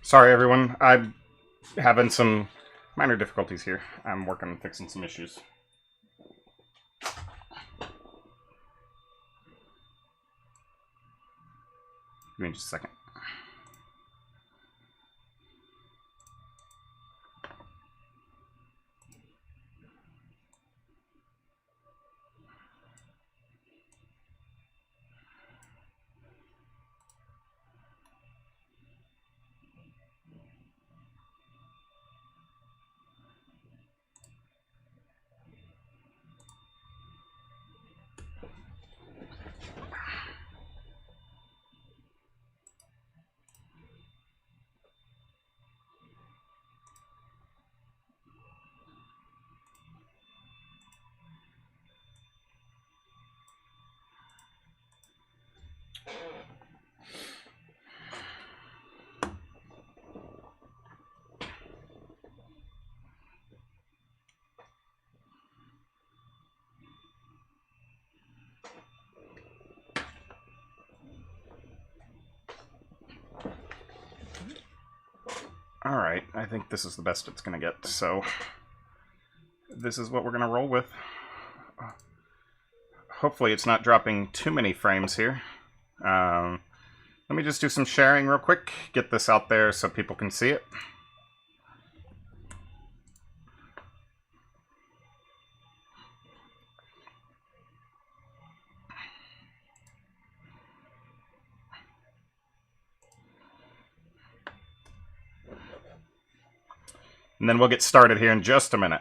Sorry, everyone. I'm having some minor difficulties here. I'm working on fixing some issues. Give me just a second. Alright, I think this is the best it's going to get, so this is what we're going to roll with. Hopefully it's not dropping too many frames here. Let me just do some sharing real quick, get this out there so people can see it. And then we'll get started here in just a minute.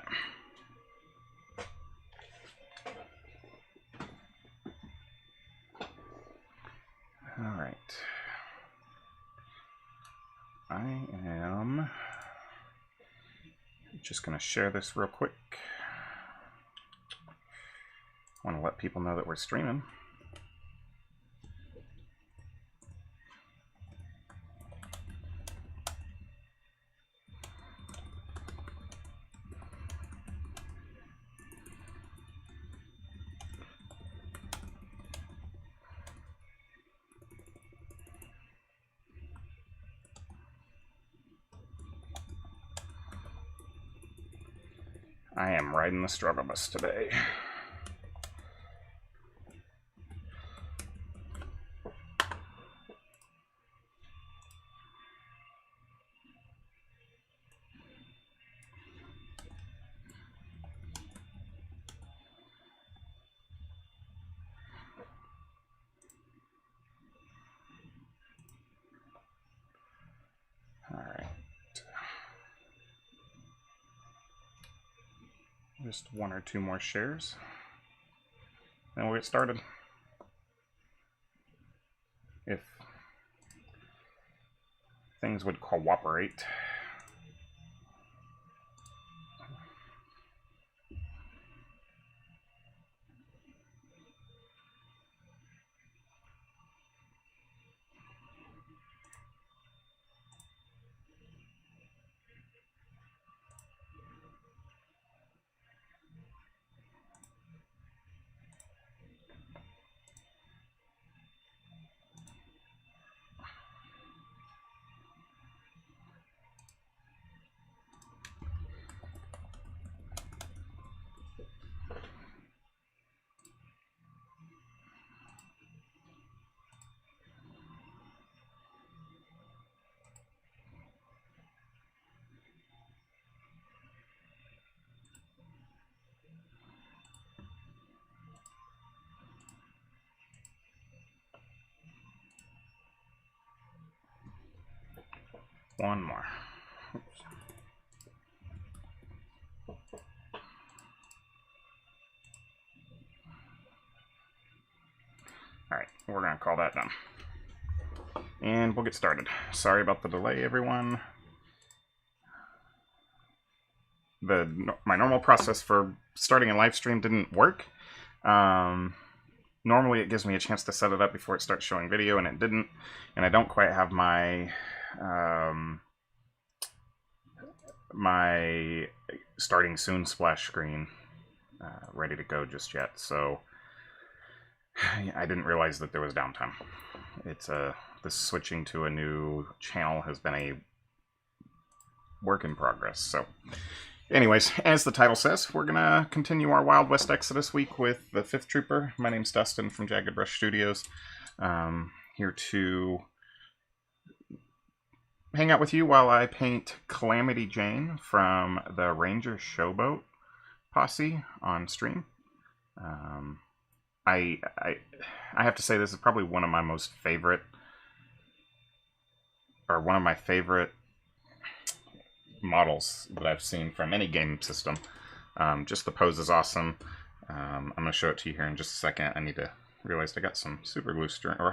Alright. I am just going to share this real quick. I want to let people know that we're streaming. I am riding the struggle bus today. Just one or two more shares, then we'll get started. If things would cooperate. One more. Oops. Alright, we're going to call that done. And we'll get started. Sorry about the delay, everyone. My normal process for starting a live stream didn't work. Normally it gives me a chance to set it up before it starts showing video, and it didn't. And I don't quite have my my starting soon splash screen ready to go just yet, so I didn't realize that there was downtime. It's this switching to a new channel has been a work in progress. So anyways, as the title says, we're going to continue our Wild West Exodus week with the 5th Trooper. My name's Dustin from Jagged Brush Studios. Here to hang out with you while I paint Calamity Jane from the Ranger Showboat Posse on stream. I have to say this is probably one of my most favorite, or one of my favorite models that I've seen from any game system. Just the pose is awesome. I'm going to show it to you here in just a second. I need to realize I got some super glue string, or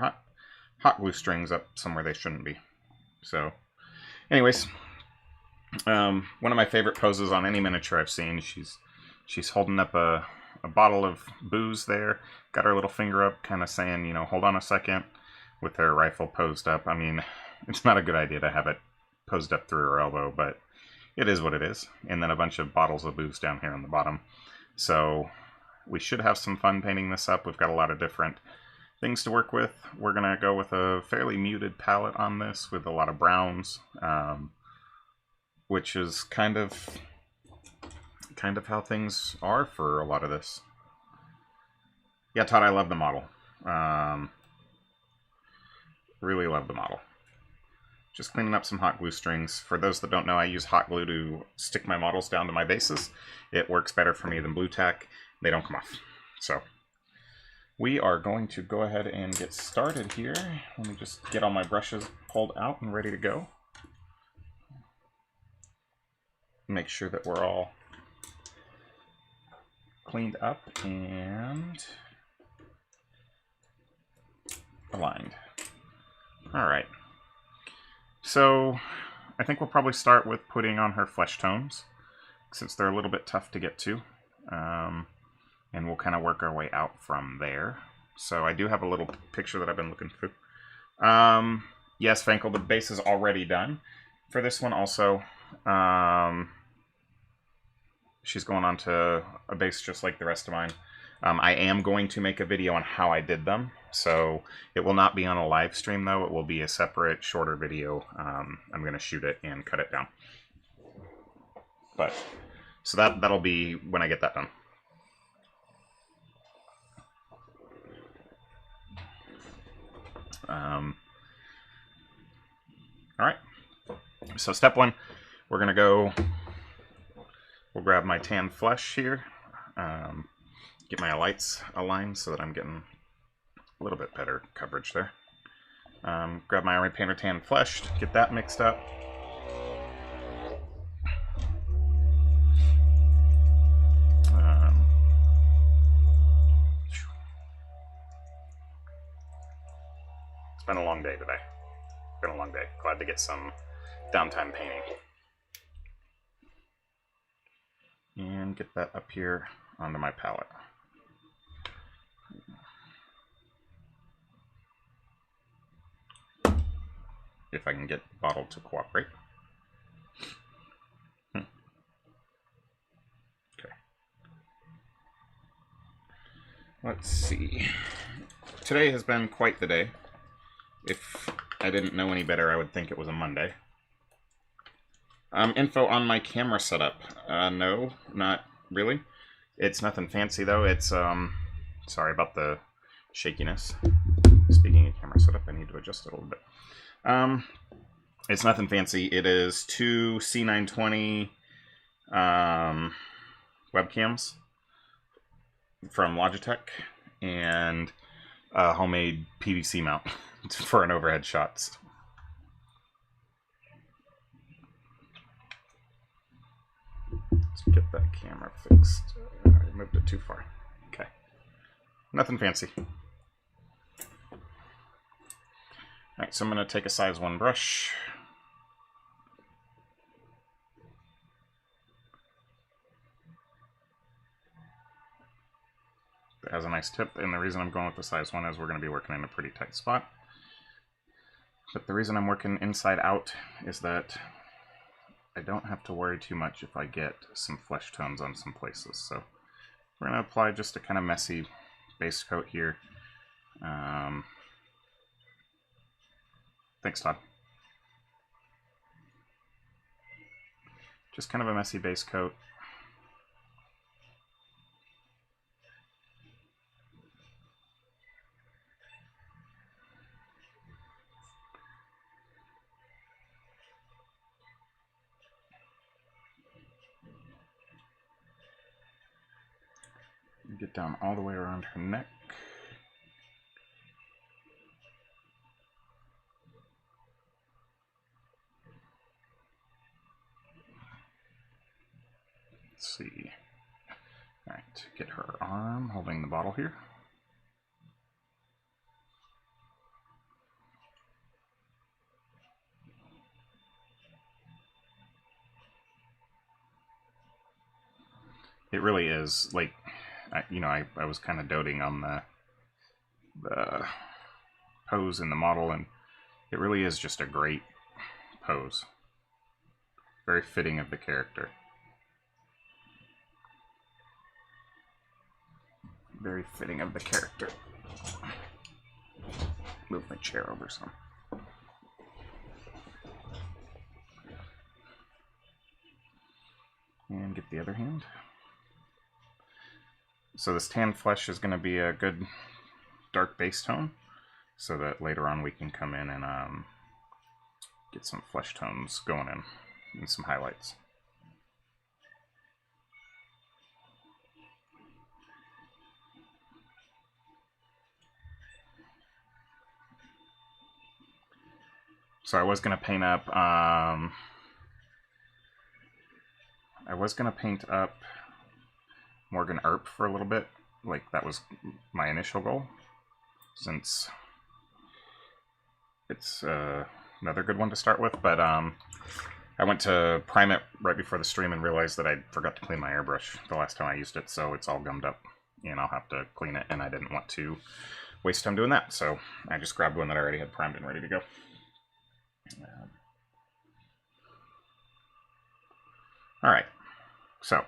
hot glue strings up somewhere they shouldn't be. So anyways, one of my favorite poses on any miniature I've seen. She's holding up a bottle of booze there, got her little finger up, kind of saying, you know, hold on a second, with her rifle posed up. I mean, it's not a good idea to have it posed up through her elbow, but it is what it is. And then a bunch of bottles of booze down here on the bottom. So we should have some fun painting this up. We've got a lot of different things to work with. We're going to go with a fairly muted palette on this with a lot of browns, which is kind of how things are for a lot of this. Yeah, Todd, I love the model. Really love the model. Just cleaning up some hot glue strings. For those that don't know, I use hot glue to stick my models down to my bases. It works better for me than blue tack. They don't come off. So we are going to go ahead and get started here. Let me just get all my brushes pulled out and ready to go. Make sure that we're all cleaned up and aligned. All right. So I think we'll probably start with putting on her flesh tones, since they're a little bit tough to get to. And we'll kind of work our way out from there. So I do have a little picture that I've been looking through. Yes, Fankel, the base is already done. For this one also, she's going on to a base just like the rest of mine. I am going to make a video on how I did them. So it will not be on a live stream, though. It will be a separate, shorter video. I'm going to shoot it and cut it down. But so that'll be when I get that done. All right. So step one, we're going to go. We'll grab my tan flesh here. Get my lights aligned so that I'm getting a little bit better coverage there. Grab my Army Painter tan flesh, get that mixed up. It's been a long day today. Been a long day. Glad to get some downtime painting. And get that up here onto my palette. If I can get the bottle to cooperate. Okay. Let's see. Today has been quite the day. If I didn't know any better, I would think it was a Monday. Info on my camera setup. No, not really. It's nothing fancy though. It's, sorry about the shakiness. Speaking of camera setup, I need to adjust it a little bit. It's nothing fancy. It is 2 C920 webcams from Logitech and a homemade PVC mount for an overhead shot. Let's get that camera fixed. I moved it too far. Okay. Nothing fancy. Alright, so I'm going to take a size 1 brush. It has a nice tip, and the reason I'm going with the size 1 is we're going to be working in a pretty tight spot. But the reason I'm working inside out is that I don't have to worry too much if I get some flesh tones on some places. So we're going to apply just a kind of messy base coat here. Thanks, Todd. Just kind of a messy base coat. Get down all the way around her neck. Let's see. All right, get her arm holding the bottle here. It really is, like, I was kind of doting on the pose in the model, and it really is just a great pose. Very fitting of the character. Very fitting of the character. Move my chair over some. And get the other hand. So this tan flesh is going to be a good dark base tone, so that later on we can come in and get some flesh tones going in and some highlights. So I was going to paint up Morgan Earp for a little bit. Like, that was my initial goal, since it's another good one to start with, but I went to prime it right before the stream and realized that I forgot to clean my airbrush the last time I used it, so it's all gummed up, and I'll have to clean it, and I didn't want to waste time doing that, so I just grabbed one that I already had primed and ready to go. Alright, so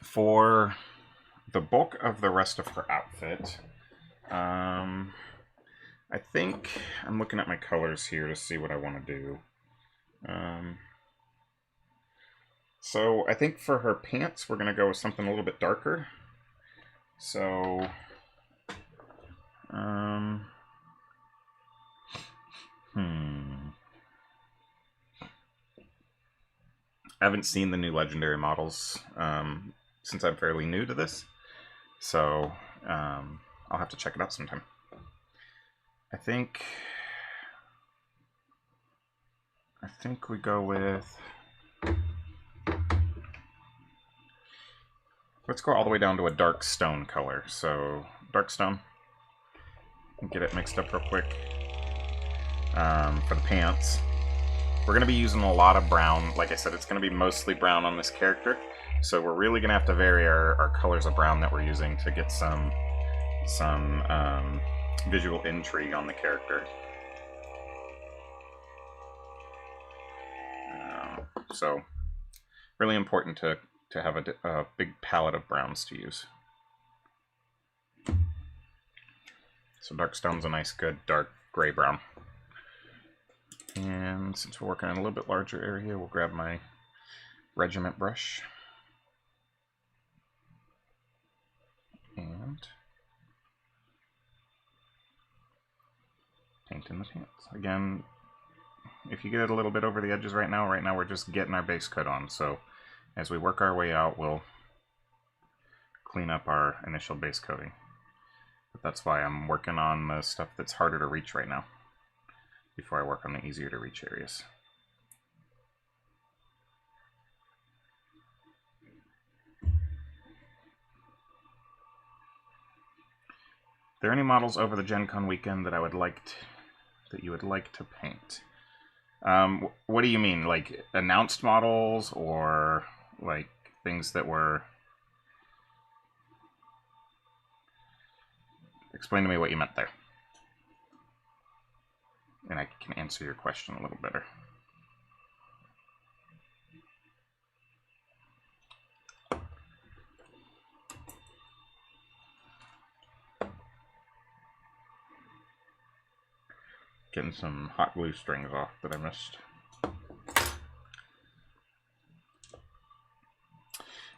for the bulk of the rest of her outfit, I think I'm looking at my colors here to see what I want to do. So I think for her pants, we're going to go with something a little bit darker. So, I haven't seen the new Legendary models since I'm fairly new to this, so I'll have to check it out sometime. I think we go with, let's go all the way down to a dark stone color. So dark stone, get it mixed up real quick. For the pants, we're going to be using a lot of brown. Like I said, it's going to be mostly brown on this character, so we're really going to have to vary our colors of brown that we're using to get some visual intrigue on the character. So really important to have a big palette of browns to use. So dark stone's a nice, good dark gray brown. And since we're working on a little bit larger area, we'll grab my regiment brush and paint in the pants. Again, if you get it a little bit over the edges right now we're just getting our base coat on, so as we work our way out, we'll clean up our initial base coating. But that's why I'm working on the stuff that's harder to reach right now, before I work on the easier to reach areas. Are there any models over the Gen Con weekend that that you would like to paint? What do you mean? Like announced models, or like things that were... Explain to me what you meant there, and I can answer your question a little better. Getting some hot glue strings off that I missed.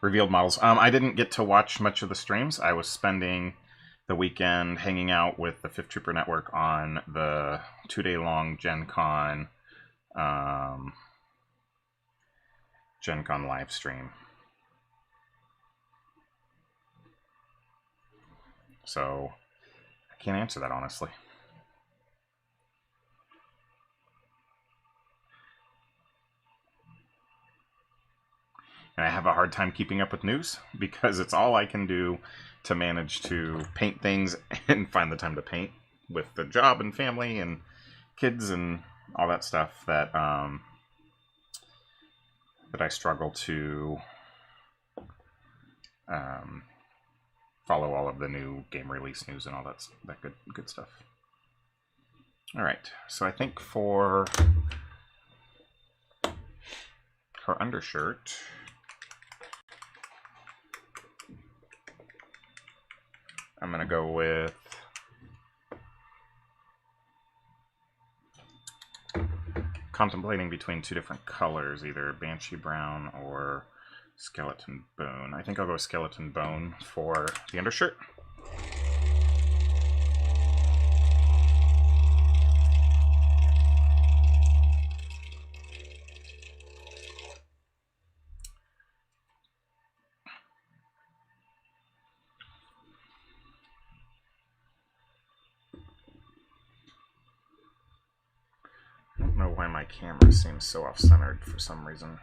revealed models. I didn't get to watch much of the streams. I was spending the weekend hanging out with the Fifth Trooper Network on the 2-day-long Gen Con live stream. So I can't answer that honestly. And I have a hard time keeping up with news because it's all I can do to manage to paint things and find the time to paint with the job and family and kids and all that stuff that that I struggle to follow all of the new game release news and all that good stuff. All right, so I think for her undershirt, I'm going to go with contemplating between two different colors, either Banshee Brown or Skeleton Bone. I think I'll go with Skeleton Bone for the undershirt. I don't know why my camera seems so off-centered for some reason.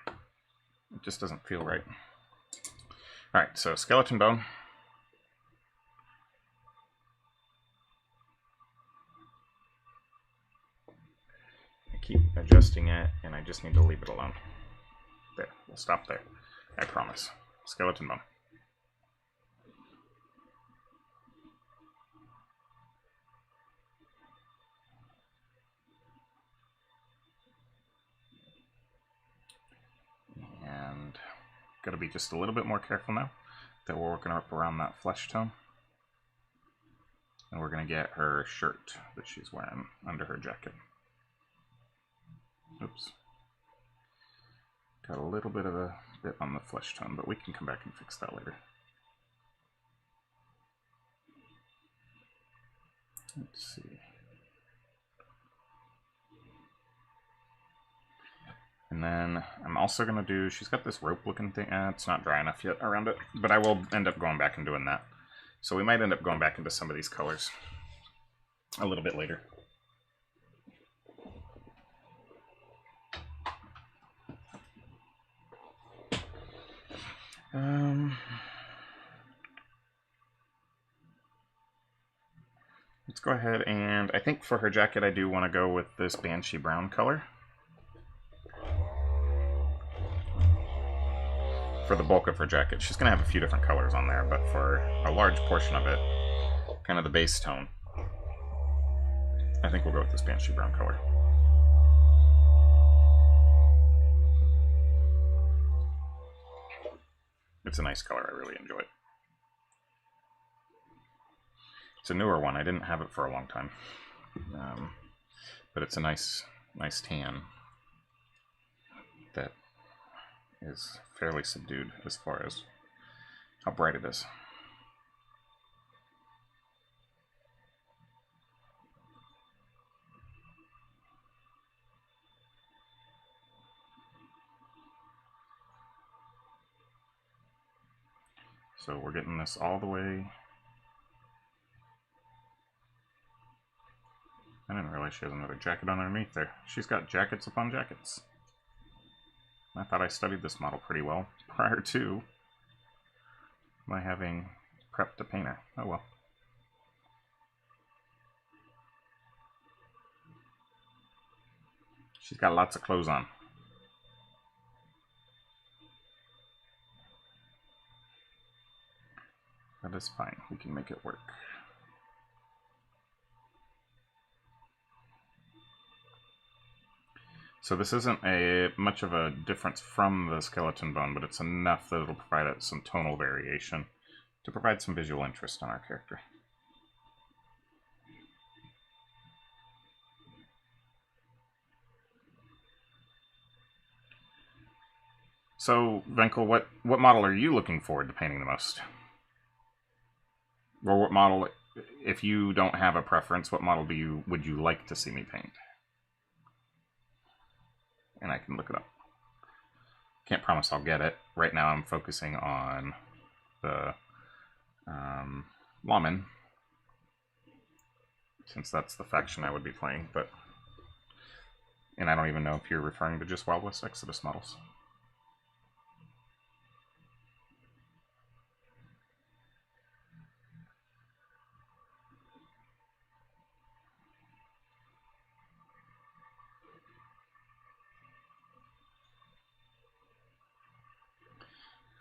It just doesn't feel right. Alright, so Skeleton Bone. I keep adjusting it, and I just need to leave it alone. There, we'll stop there. I promise. Skeleton Bone. And got to be just a little bit more careful now that we're working up around that flesh tone. And we're going to get her shirt that she's wearing under her jacket. Oops. Got a little bit of a bit on the flesh tone, but we can come back and fix that later. Let's see. And then I'm also going to do, she's got this rope looking thing, it's not dry enough yet around it, but I will end up going back and doing that. So we might end up going back into some of these colors a little bit later. Let's go ahead and I think for her jacket I do want to go with this Banshee Brown color. For the bulk of her jacket. She's going to have a few different colors on there, but for a large portion of it, kind of the base tone, I think we'll go with this Banshee Brown color. It's a nice color. I really enjoy it. It's a newer one. I didn't have it for a long time. But it's a nice tan that is fairly subdued as far as how bright it is. So we're getting this all the way. I didn't realize she has another jacket underneath there. She's got jackets upon jackets. I thought I studied this model pretty well prior to my having prepped to paint her. Oh well. She's got lots of clothes on. That is fine. We can make it work. So this isn't much of a difference from the Skeleton Bone, but it's enough that it'll provide it some tonal variation to provide some visual interest on our character. So, Venkel, what model are you looking forward to painting the most? Or what model, if you don't have a preference, what model would you like to see me paint? And I can look it up. Can't promise I'll get it. Right now I'm focusing on the Lawman, since that's the faction I would be playing, and I don't even know if you're referring to just Wild West Exodus models.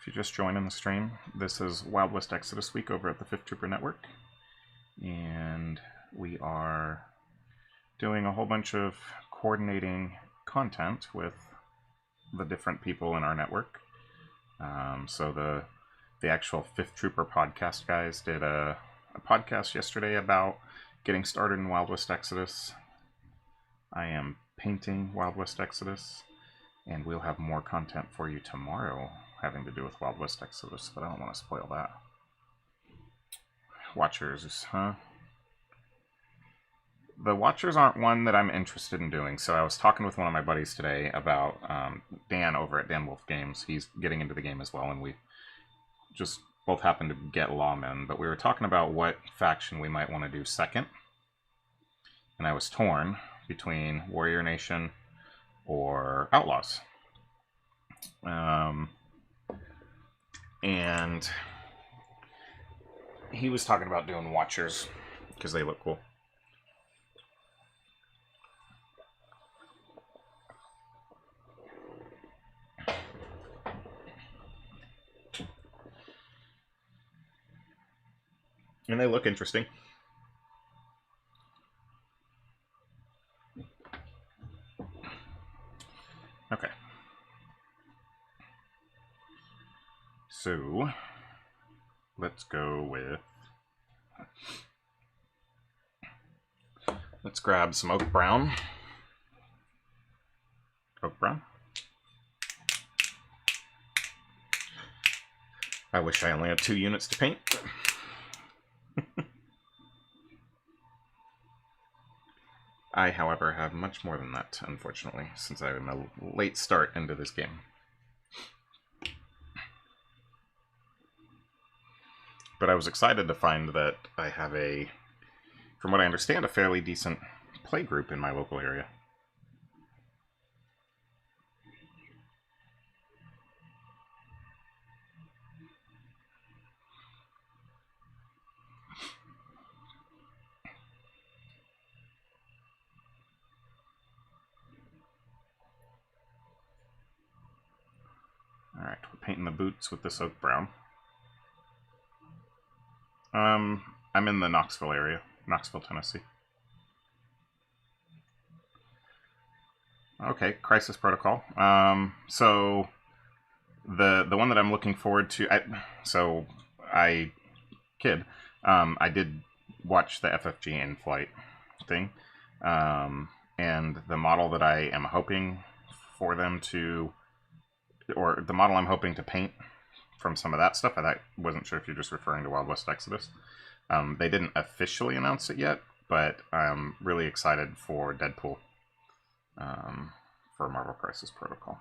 If you just joined in the stream, this is Wild West Exodus week over at the 5th Trooper Network, and we are doing a whole bunch of coordinating content with the different people in our network. So the actual 5th Trooper podcast guys did a podcast yesterday about getting started in Wild West Exodus. I am painting Wild West Exodus, and we'll have more content for you tomorrow having to do with Wild West Exodus, but I don't want to spoil that. Watchers, huh? The Watchers aren't one that I'm interested in doing, so I was talking with one of my buddies today about Dan over at Dan Wolf Games. He's getting into the game as well, and we just both happened to get Lawmen, but we were talking about what faction we might want to do second, and I was torn between Warrior Nation or Outlaws. And he was talking about doing Watchers because they look cool. And they look interesting. Okay. So, let's go with... Let's grab some Oak Brown. Oak Brown. I wish I only had 2 units to paint. I, however, have much more than that, unfortunately, since I'm a late start into this game. But I was excited to find that I have from what I understand, a fairly decent play group in my local area. Alright, we're painting the boots with this Oak Brown. I'm in the Knoxville area, Knoxville, Tennessee. Okay, Crisis Protocol. So the one that I'm looking forward to, I did watch the FFG in-flight thing, and the model that I am hoping for them to, or the model I'm hoping to paint from some of that stuff, I wasn't sure if you're just referring to Wild West Exodus. They didn't officially announce it yet, but I'm really excited for Deadpool for Marvel Crisis Protocol.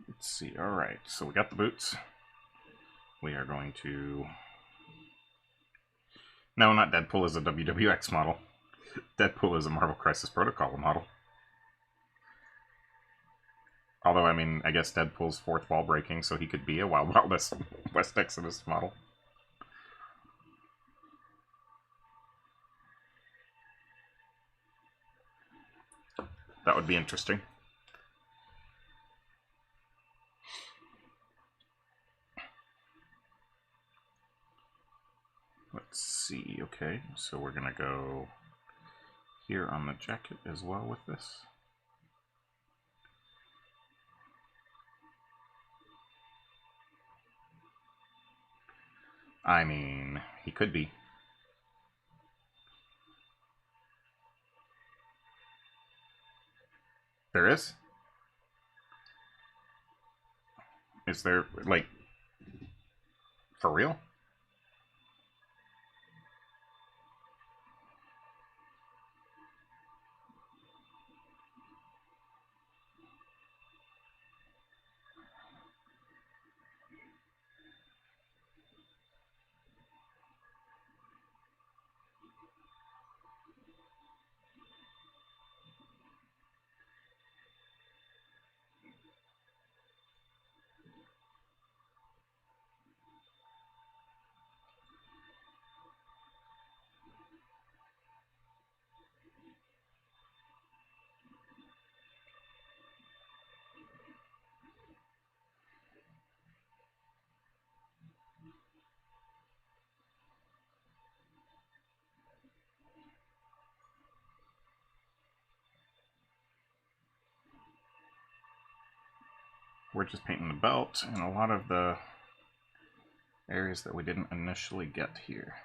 Let's see. All right, so we got the boots. We are going to... No, not Deadpool is a WWX model. Deadpool is a Marvel Crisis Protocol model. Although, I mean, I guess Deadpool's 4th wall breaking, so he could be a Wild West Exodus model. That would be interesting. Let's see, okay, so we're gonna go here on the jacket as well with this. I mean, he could be. There is? Is there, like, for real? We're just painting the belt and a lot of the areas that we didn't initially get here.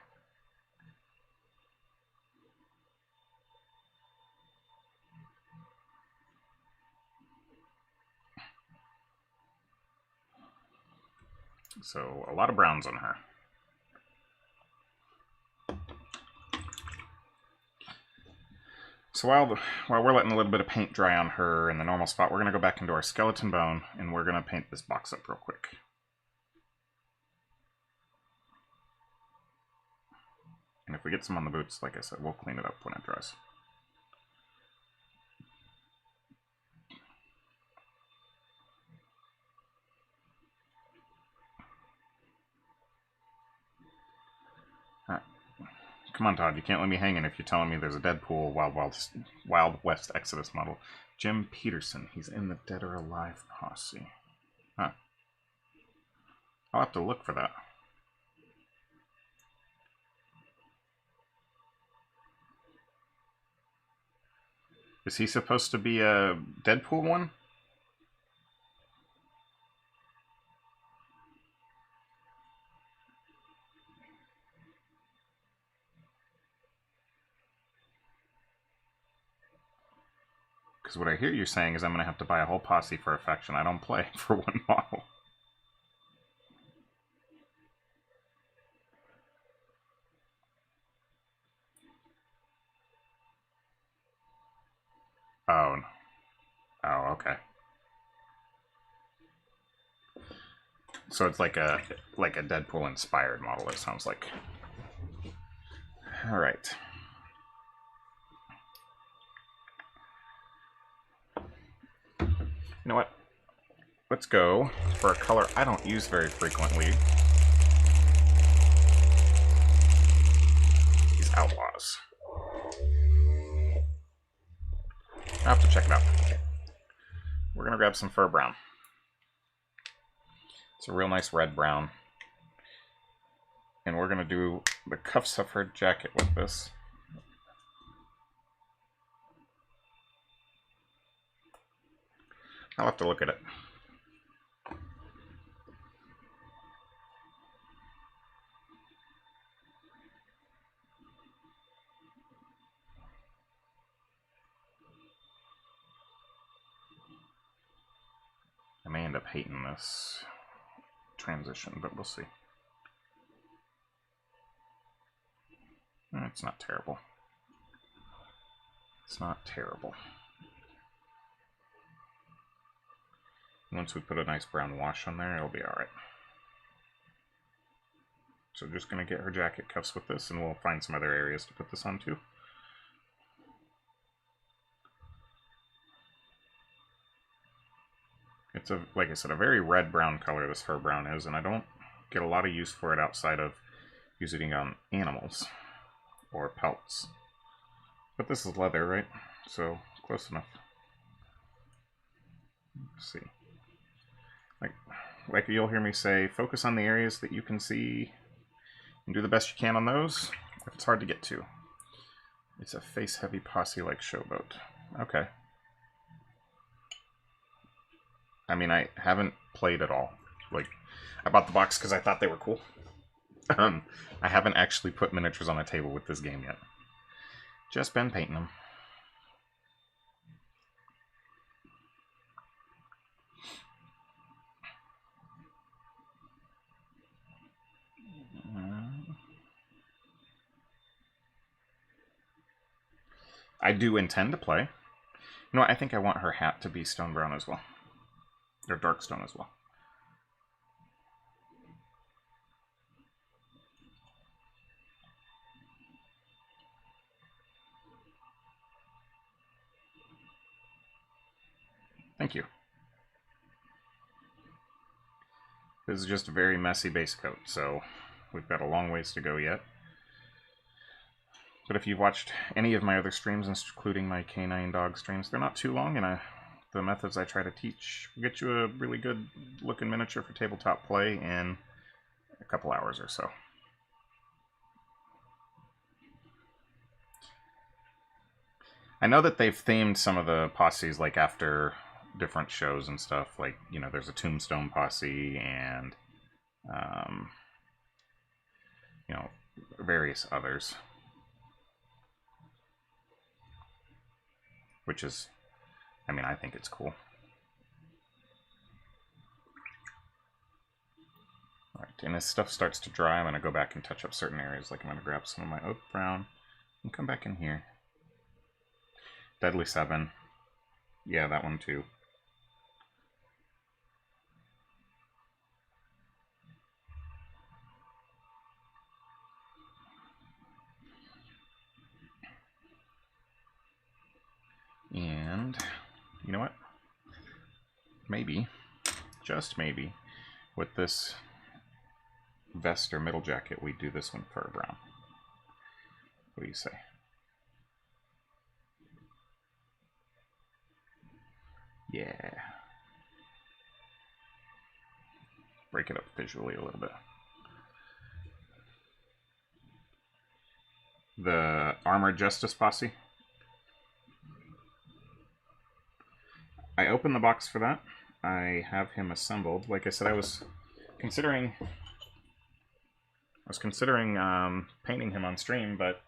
So, a lot of browns on her. So while we're letting a little bit of paint dry on her in the normal spot, we're going to go back into our skeleton bone and we're going to paint this box up real quick. And if we get some on the boots, like I said, we'll clean it up when it dries. Alright. Come on, Todd, you can't let me hanging if you're telling me there's a Deadpool Wild West Exodus model. Jim Peterson, he's in the Dead or Alive Posse. Huh. I'll have to look for that. Is he supposed to be a Deadpool one? Because what I hear you saying is I'm going to have to buy a whole posse for a faction I don't play for one model. Oh. Oh, okay. So it's like a Deadpool inspired model, it sounds like. Alright. You know what? Let's go for a color I don't use very frequently. These Outlaws. I'll have to check it out. We're gonna grab some fur brown. It's a real nice red brown. And we're gonna do the cuffs of her jacket with this. I'll have to look at it. I may end up hating this transition, but we'll see. It's not terrible. It's not terrible. Once we put a nice brown wash on there, it'll be alright. So just going to get her jacket cuffs with this, and we'll find some other areas to put this on too. It's, like I said, a very red-brown color this fur brown is, and I don't get a lot of use for it outside of using it on animals or pelts. But this is leather, right? So, close enough. Let's see. Like you'll hear me say, focus on the areas that you can see and do the best you can on those if it's hard to get to. It's a face-heavy posse like Showboat. Okay. I mean, I haven't played at all. Like, I bought the box because I thought they were cool. I haven't actually put miniatures on a table with this game yet. Just been painting them. I do intend to play. You know what? I think I want her hat to be stone brown as well. Or dark stone as well. Thank you. This is just a very messy base coat, so we've got a long ways to go yet. But if you've watched any of my other streams, including my canine dog streams, they're not too long, and the methods I try to teach will get you a really good looking miniature for tabletop play in a couple hours or so. I know that they've themed some of the posses like after different shows and stuff. Like, you know, there's a Tombstone posse and, you know, various others. Which is, I mean, I think it's cool. Alright, and as stuff starts to dry, I'm going to go back and touch up certain areas. Like I'm going to grab some of my oak brown and come back in here. Deadly 7. Yeah, that one too. And, you know what? Maybe, just maybe, with this vest or middle jacket, we do this one fur brown. What do you say? Yeah. Break it up visually a little bit. The Armored Justice Posse. I opened the box for that. I have him assembled. Like I said, I was considering painting him on stream, but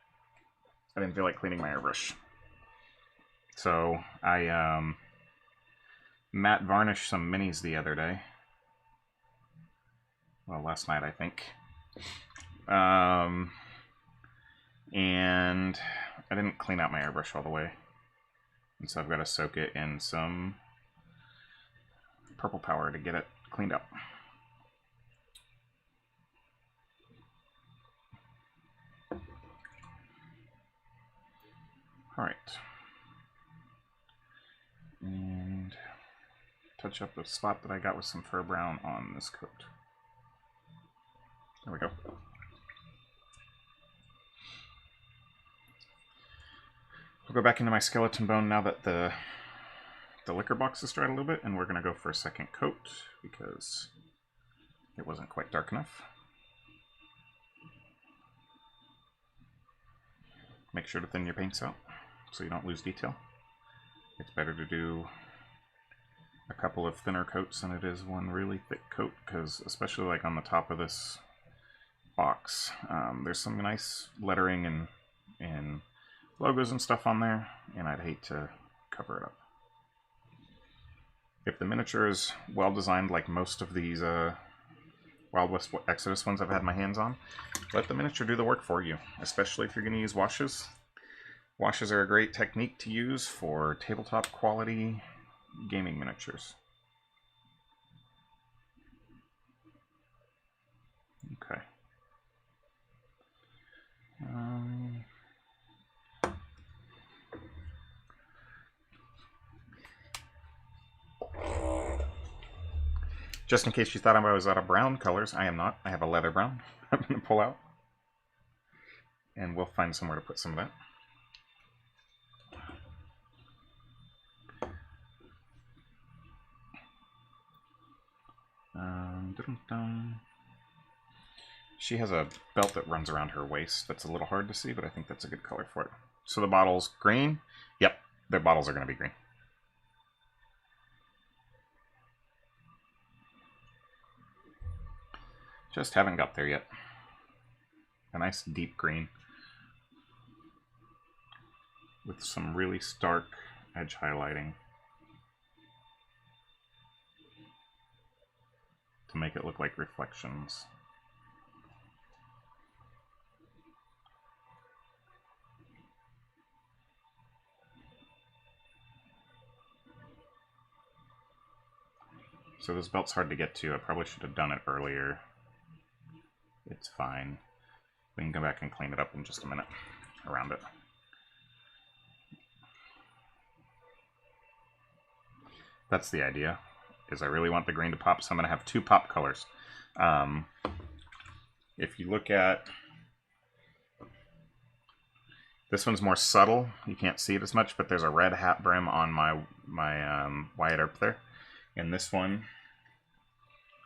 I didn't feel like cleaning my airbrush. So I matte varnished some minis the other day. Well, last night I think. And I didn't clean out my airbrush all the way. And so I've got to soak it in some purple power to get it cleaned up. Alright. And touch up the spot that I got with some fur brown on this coat. There we go. I'll go back into my skeleton bone now that the liquor box has dried a little bit, and we're going to go for a second coat because it wasn't quite dark enough. Make sure to thin your paints out so you don't lose detail. It's better to do a couple of thinner coats than it is one really thick coat, because especially like on the top of this box, there's some nice lettering and logos and stuff on there, and I'd hate to cover it up. If the miniature is well designed, like most of these Wild West Exodus ones I've had my hands on, let the miniature do the work for you, especially if you're going to use washes. Washes are a great technique to use for tabletop quality gaming miniatures. Okay. Just in case you thought I was out of brown colors, I am not. I have a leather brown I'm going to pull out. And we'll find somewhere to put some of that. She has a belt that runs around her waist that's a little hard to see, but I think that's a good color for it. So the bottle's green. Yep, their bottles are going to be green. Just haven't got there yet. a nice deep green with some really stark edge highlighting to make it look like reflections. So this belt's hard to get to. I probably should have done it earlier. It's fine. We can come back and clean it up in just a minute around it. That's the idea, is I really want the green to pop, so I'm going to have two pop colors. If you look at... This one's more subtle. You can't see it as much, but there's a red hat brim on my Wyatt Earp there. And this one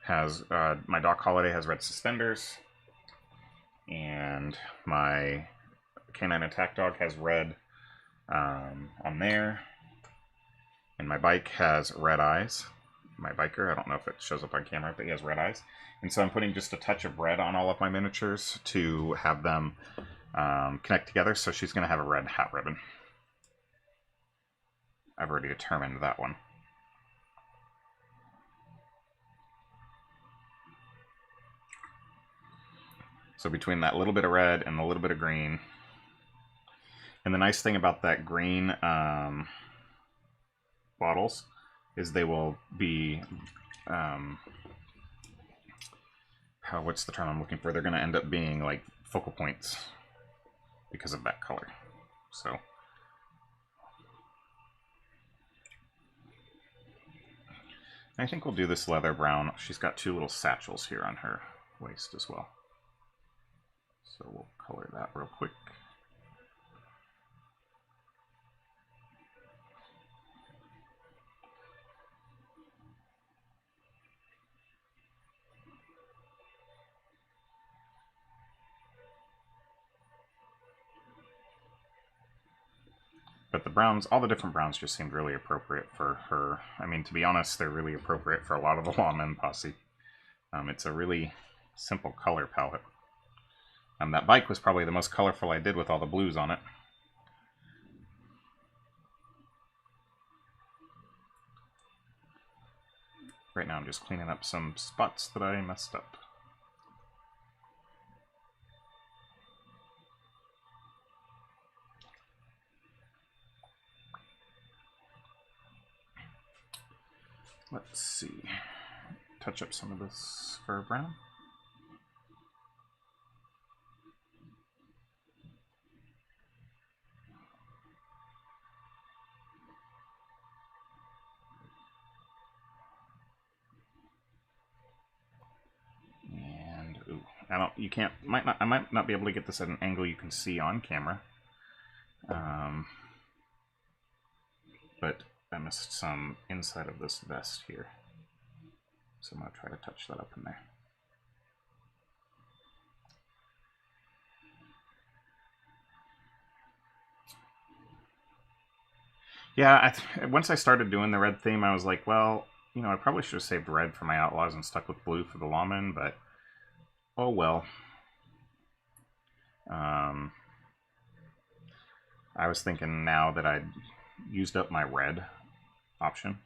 has, my Doc Holiday has red suspenders. And my Canine Attack Dog has red on there. And my bike has red eyes. My biker, I don't know if it shows up on camera, but he has red eyes. And so I'm putting just a touch of red on all of my miniatures to have them connect together. So she's going to have a red hat ribbon. I've already determined that one. So between that little bit of red and a little bit of green. And the nice thing about that green bottles is they will be, what's the term I'm looking for? They're going to end up being like focal points because of that color. So I think we'll do this leather brown. She's got two little satchels here on her waist as well. So we'll color that real quick. But the browns, all the different browns just seemed really appropriate for her. I mean, to be honest, they're really appropriate for a lot of the Lawmen posse. It's a really simple color palette. That bike was probably the most colorful I did with all the blues on it. Right now I'm just cleaning up some spots that I messed up. Let's see. Touch up some of this fur brown. And ooh, I might not be able to get this at an angle you can see on camera. But I missed some inside of this vest here. So I'm going to try to touch that up in there. Yeah, once I started doing the red theme, I was like, well, you know, I probably should have saved red for my Outlaws and stuck with blue for the Lawmen, but oh well. I was thinking now that I'd used up my red option,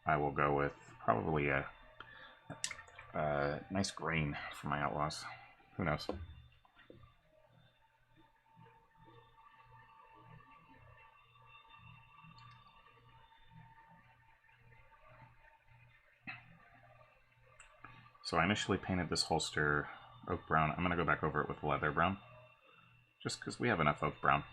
I will go with probably a nice green for my Outlaws. Who knows? So I initially painted this holster oak brown. I'm going to go back over it with leather brown, just because we have enough oak brown.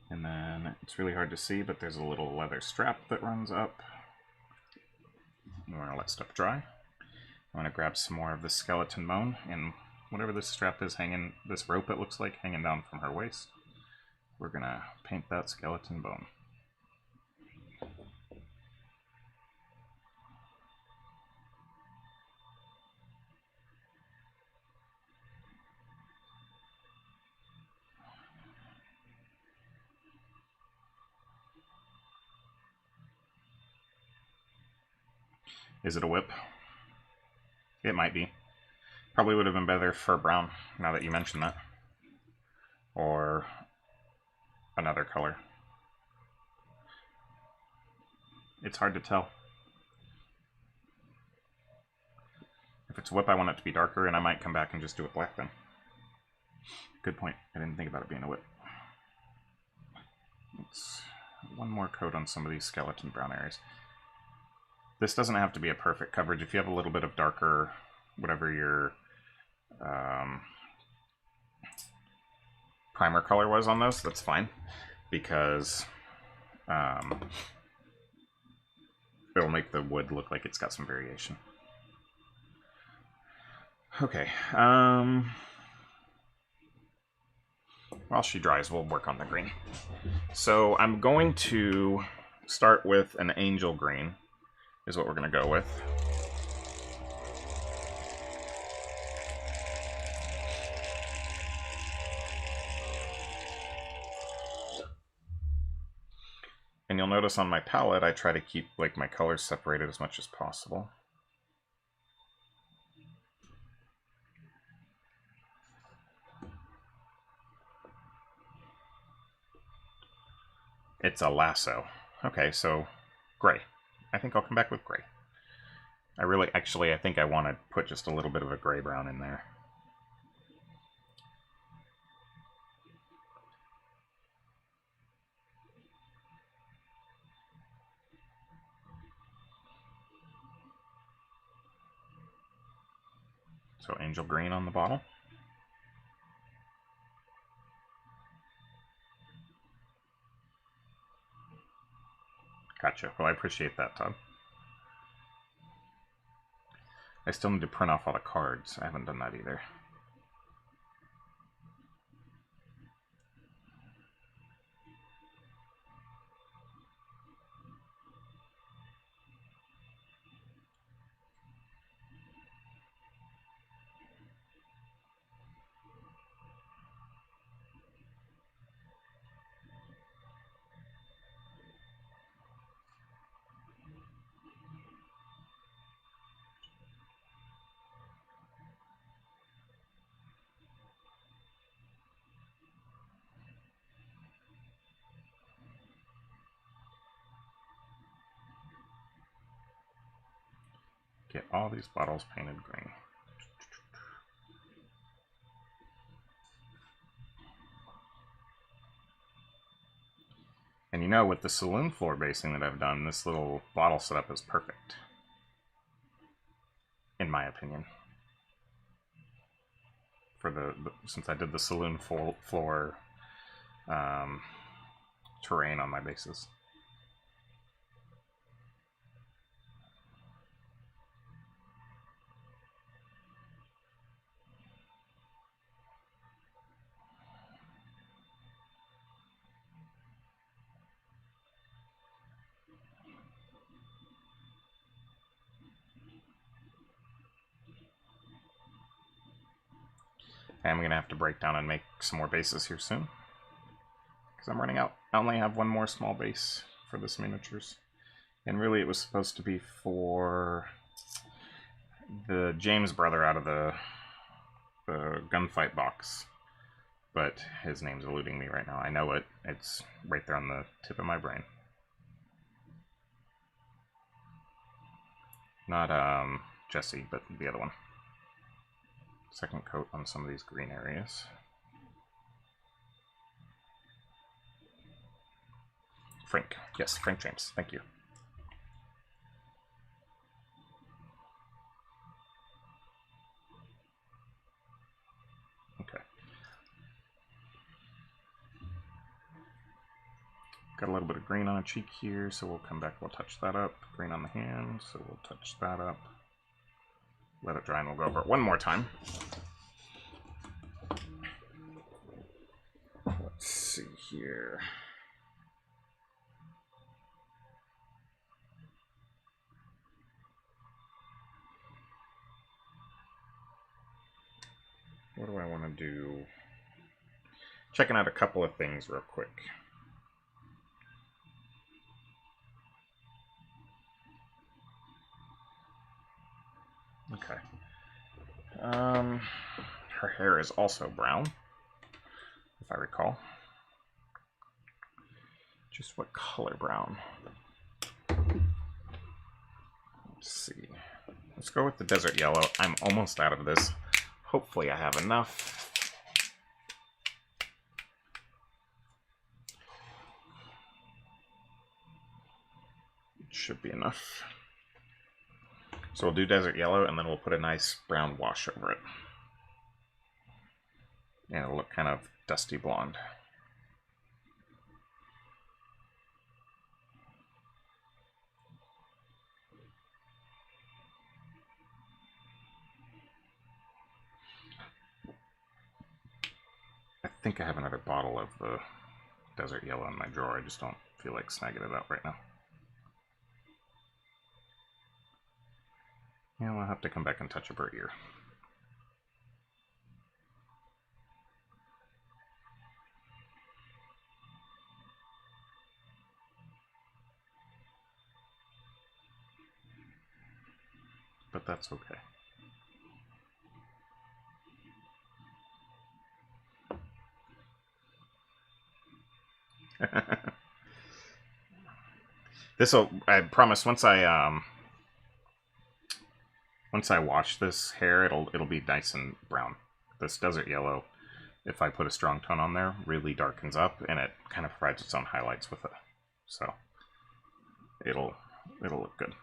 And then it's really hard to see, but there's a little leather strap that runs up. We're going to let stuff dry. I'm going to grab some more of the skeleton bone, and whatever this strap is hanging, this rope it looks like hanging down from her waist, we're going to paint that skeleton bone. Is it a whip? It might be. Probably would have been better for brown, now that you mention that. Or another color. It's hard to tell. If it's whip, I want it to be darker, and I might come back and just do it black then. Good point. I didn't think about it being a whip. Let's one more coat on some of these skeleton brown areas. This doesn't have to be a perfect coverage. If you have a little bit of darker, whatever your primer color was on those, that's fine, because it'll make the wood look like it's got some variation. Okay. While she dries, we'll work on the green. So I'm going to start with an angel green, is what we're going to go with. And you'll notice on my palette, I try to keep like my colors separated as much as possible. It's a lasso. Okay, so gray. I think I'll come back with gray. I think I want to put just a little bit of a gray-brown in there. So angel green on the bottle. Gotcha. Well, I appreciate that, Todd. I still need to print off all the cards. I haven't done that either. Get all these bottles painted green. And you know, with the saloon floor basing that I've done, this little bottle setup is perfect. In my opinion. For since I did the saloon floor terrain on my bases. I'm going to have to break down and make some more bases here soon, because I'm running out. I only have one more small base for this miniatures. And really it was supposed to be for the James brother out of the gunfight box. But his name's eluding me right now. I know it. It's right there on the tip of my brain. Not Jesse, but the other one. Second coat on some of these green areas. Frank. Yes, Frank James. Thank you. Okay. Got a little bit of green on a cheek here, so we'll come back, we'll touch that up. Green on the hand, so we'll touch that up. Let it dry and we'll go over it one more time. Let's see here. What do I want to do? Checking out a couple of things real quick. Okay. Her hair is also brown, if I recall. Just what color brown? Let's see. Let's go with the desert yellow. I'm almost out of this. Hopefully I have enough. It should be enough. So we'll do desert yellow, and then we'll put a nice brown wash over it. And it'll look kind of dusty blonde. I think I have another bottle of the desert yellow in my drawer. I just don't feel like snagging it out right now. Yeah, I'll have to come back and touch up her ear. But that's okay. This'll, I promise, once I wash this hair, it'll be nice and brown. This desert yellow, if I put a strong tone on there, really darkens up, and it kind of provides its own highlights with it. So it'll look good.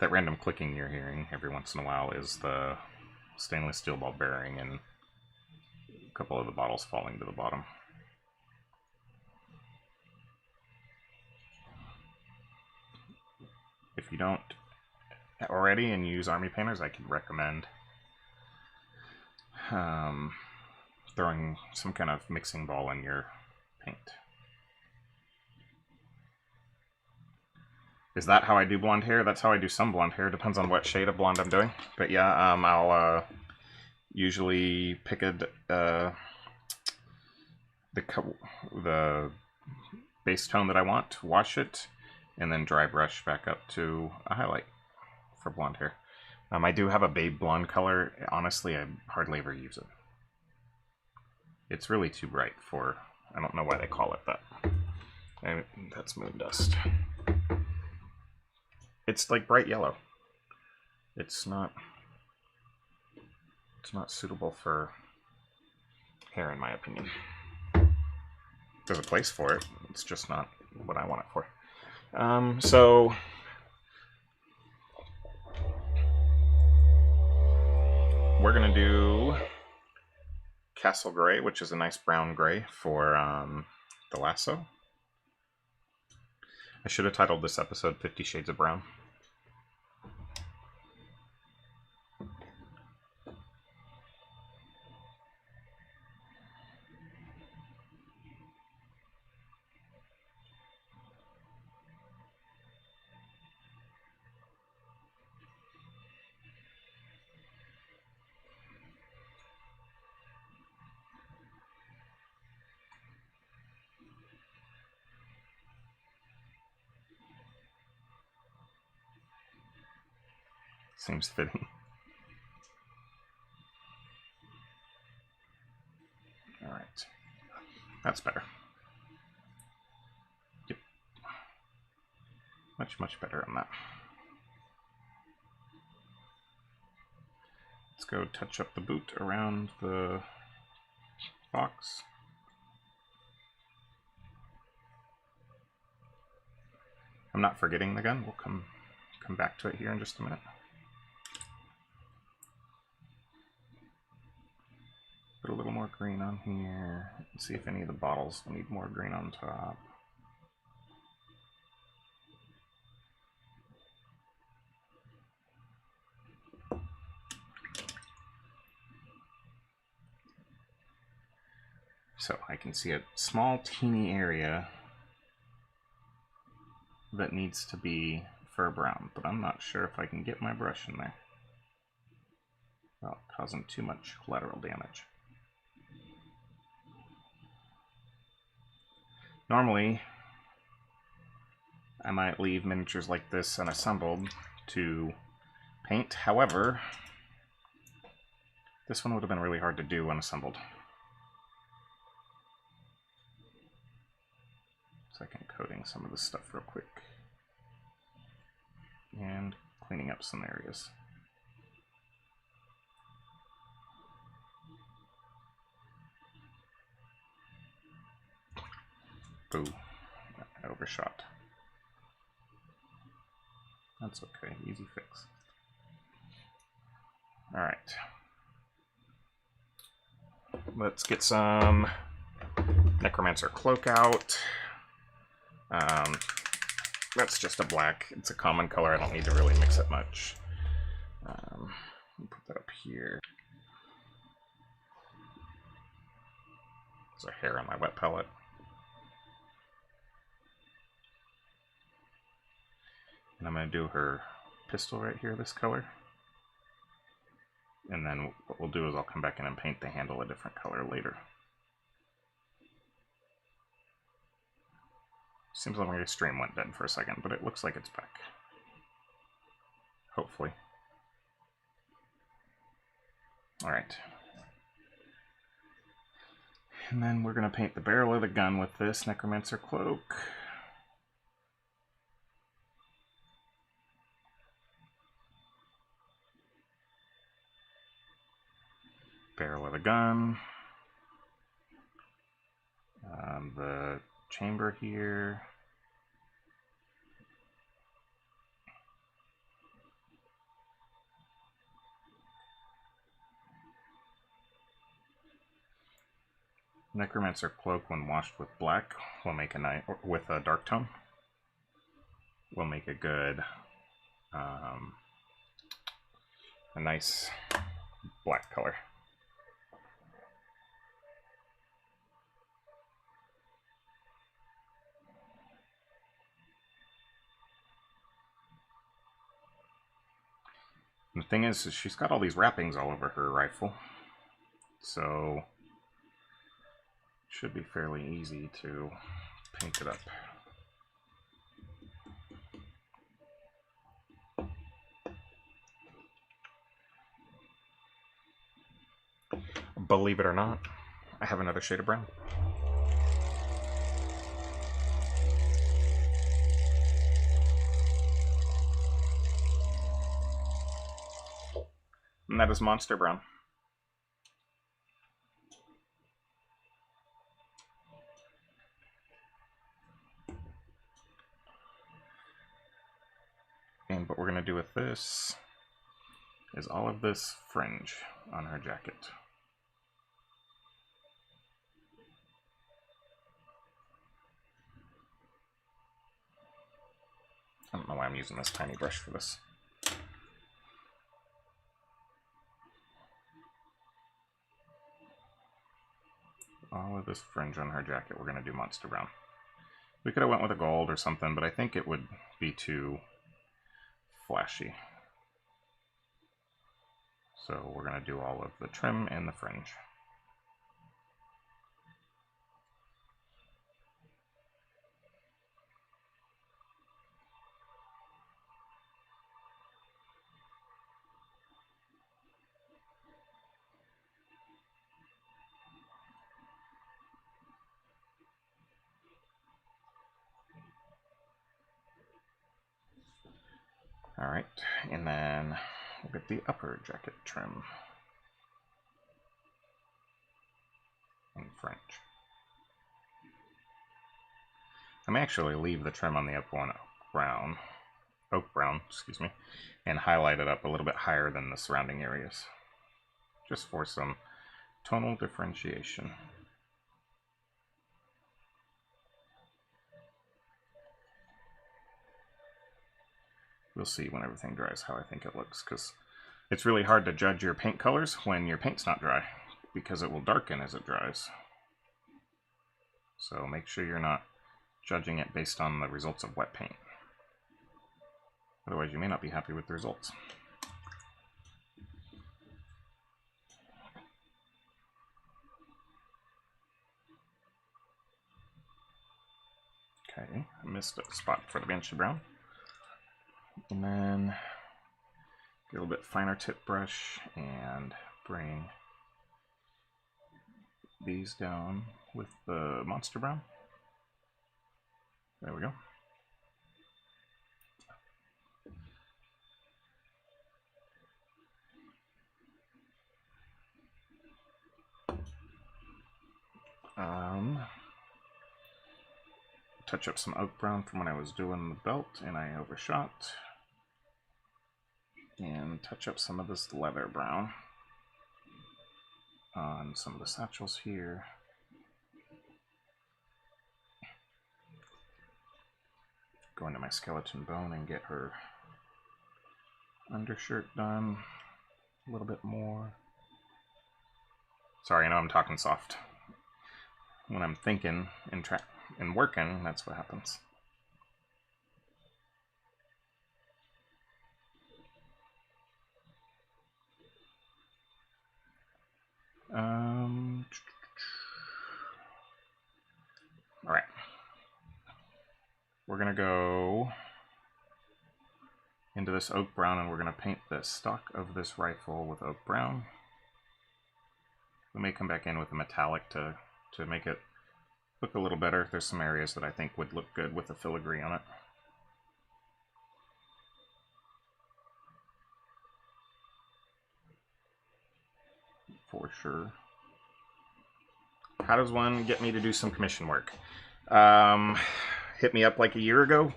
That random clicking you're hearing every once in a while is the stainless steel ball bearing and a couple of the bottles falling to the bottom. If you don't already and you use army painters, I could recommend throwing some kind of mixing ball in your paint. Is that how I do blonde hair? That's how I do some blonde hair. Depends on what shade of blonde I'm doing. But yeah, I'll usually pick the base tone that I want, wash it, and then dry brush back up to a highlight for blonde hair. I do have a Babe blonde color. Honestly, I hardly ever use it. It's really too bright for... I don't know why they call it that. And that's moon dust. It's like bright yellow. It's not suitable for hair, in my opinion. There's a place for it. It's just not what I want it for. So we're gonna do Castle Gray, which is a nice brown gray for the lasso. I should have titled this episode 50 Shades of Brown. Seems fitting. All right, that's better. Yep, much better on that. Let's go touch up the boot around the box. I'm not forgetting the gun. We'll come back to it here in just a minute. Put a little more green on here. Let's see if any of the bottles need more green on top. So I can see a small teeny area that needs to be fur brown, but I'm not sure if I can get my brush in there without causing too much collateral damage. Normally, I might leave miniatures like this unassembled to paint. However, this one would have been really hard to do unassembled. Second coating some of this stuff real quick. And cleaning up some areas. Ooh, I overshot. That's okay, easy fix. Alright. Let's get some Necromancer Cloak out. That's just a black. It's a common color. I don't need to really mix it much. Put that up here. There's a hair on my wet palette. And I'm going to do her pistol right here, this color. And then what we'll do is I'll come back in and paint the handle a different color later. Seems like my stream went dead for a second, but it looks like it's back. Hopefully. Alright. And then we're going to paint the barrel of the gun with this Necromancer Cloak. Barrel of the gun. The chamber here. Necromancer Cloak, when washed with black, will make a nice, with a dark tone, will make a good, a nice black color. And the thing is she's got all these wrappings all over her rifle, so it should be fairly easy to paint it up. Believe it or not, I have another shade of brown. And that is Monster Brown. And what we're going to do with this is all of this fringe on her jacket. I don't know why I'm using this tiny brush for this. All of this fringe on her jacket, we're going to do Monster Brown. We could have went with a gold or something, but I think it would be too flashy. So we're going to do all of the trim and the fringe. Alright, and then we'll get the upper jacket trim and fringe. I may actually leave the trim on the up one oak brown, excuse me, and highlight it up a little bit higher than the surrounding areas, just for some tonal differentiation. We'll see when everything dries how I think it looks, because it's really hard to judge your paint colors when your paint's not dry, because it will darken as it dries. So make sure you're not judging it based on the results of wet paint. Otherwise you may not be happy with the results. Okay, I missed a spot for the Banshee Brown. And then get a little bit finer tip brush and bring these down with the Monster Brown. There we go. Touch up some oak brown from when I was doing the belt and I overshot. And touch up some of this leather brown on some of the satchels here. Go into my skeleton bone and get her undershirt done a little bit more. Sorry, I know I'm talking soft. When I'm thinking and working, that's what happens. All right. We're gonna go into this oak brown and we're gonna paint the stock of this rifle with oak brown. We may come back in with a metallic to make it look a little better. There's some areas that I think would look good with a filigree on it. For sure. How does one get me to do some commission work? Hit me up like a year ago.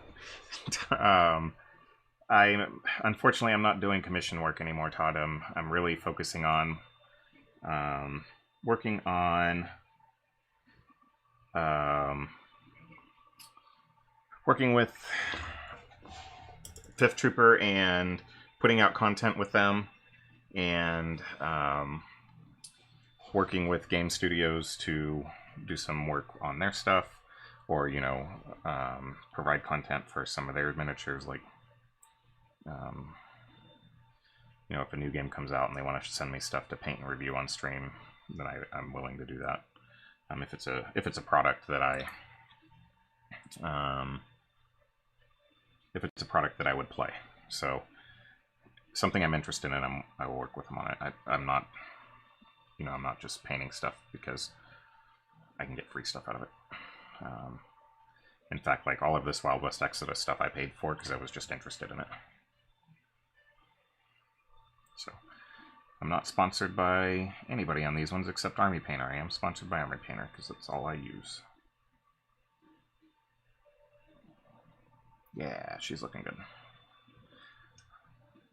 Unfortunately, I'm not doing commission work anymore, Todd. I'm really focusing on working on working with 5th Trooper and putting out content with them, and working with game studios to do some work on their stuff, or provide content for some of their miniatures, like if a new game comes out and they want to send me stuff to paint and review on stream, then I'm willing to do that. If it's a product that I would play, so something I'm interested in, I will work with them on it. I'm not just painting stuff because I can get free stuff out of it. In fact, like all of this Wild West Exodus stuff I paid for because I was just interested in it. So I'm not sponsored by anybody on these ones except Army Painter. I am sponsored by Army Painter because that's all I use. Yeah, she's looking good.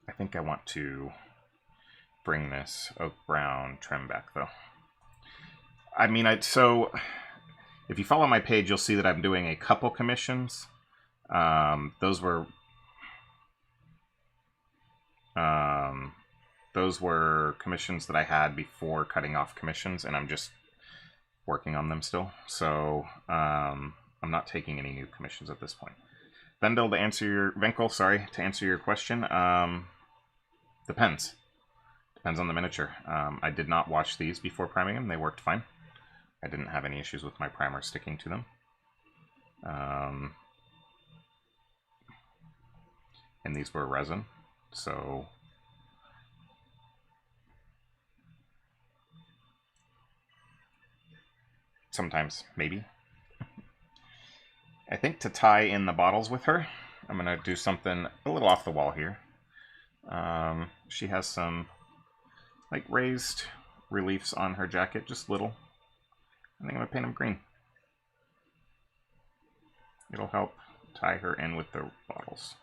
I think I want to bring this oak brown trim back though. I mean, so if you follow my page, you'll see that I'm doing a couple commissions. Those were commissions that I had before cutting off commissions, and I'm just working on them still. So I'm not taking any new commissions at this point. Vendel, to answer your question, depends. Depends on the miniature. I did not wash these before priming them. They worked fine. I didn't have any issues with my primer sticking to them. And these were resin, so sometimes, maybe. I think to tie in the bottles with her, I'm going to do something a little off the wall here. She has some like raised reliefs on her jacket, just little. I think I'm going to paint them green. It'll help tie her in with the bottles.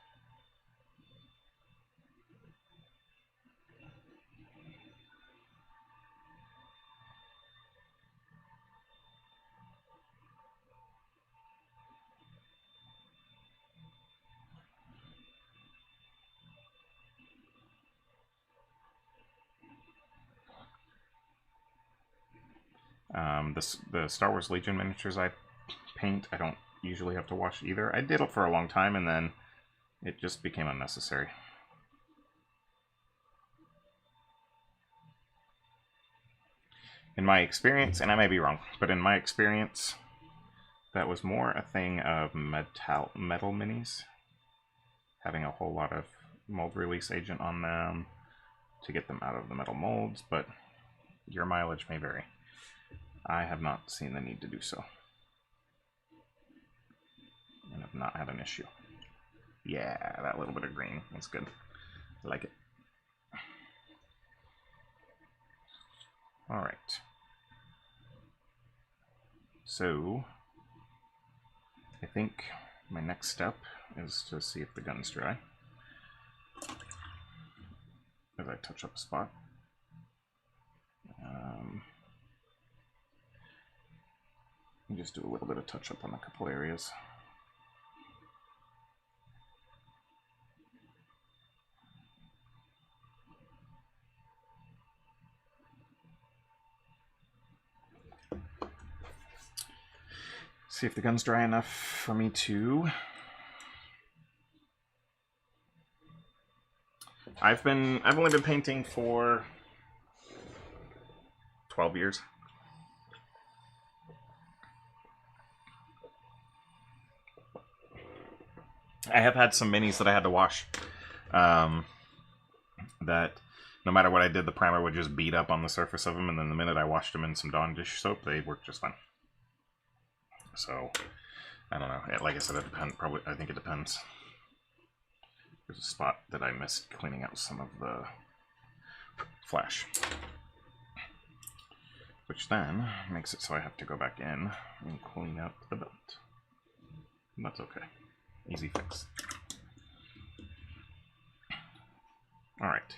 The Star Wars Legion miniatures I paint, I don't usually have to wash either. I did it for a long time, and then it just became unnecessary. In my experience, and I may be wrong, but in my experience, that was more a thing of metal minis, having a whole lot of mold release agent on them to get them out of the metal molds, but your mileage may vary. I have not seen the need to do so, and have not had an issue. Yeah, that little bit of green is good. I like it. All right. So, I think my next step is to see if the gun's dry. As I touch up a spot. Just do a little bit of touch up on a couple areas. See if the gun's dry enough for me to... I've only been painting for 12 years. I have had some minis that I had to wash. That no matter what I did, the primer would just beat up on the surface of them, and then the minute I washed them in some Dawn dish soap, they worked just fine. So, I don't know. Like I said, it depends. Probably, I think it depends. There's a spot that I missed cleaning out some of the flash, which then makes it so I have to go back in and clean up the belt. And that's okay. Easy fix. Alright.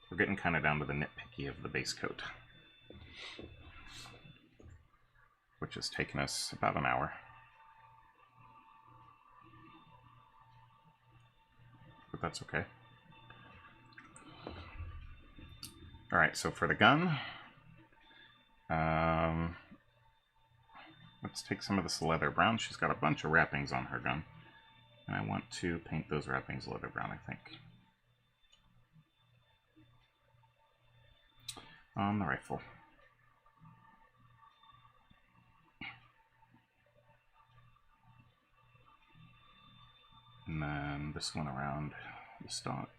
We're getting kind of down to the nitpicky of the base coat, which has taken us about an hour. But that's okay. Alright, so for the gun, let's take some of this leather brown. She's got a bunch of wrappings on her gun, and I want to paint those wrappings leather brown, I think. On the rifle. And then this one around the stock.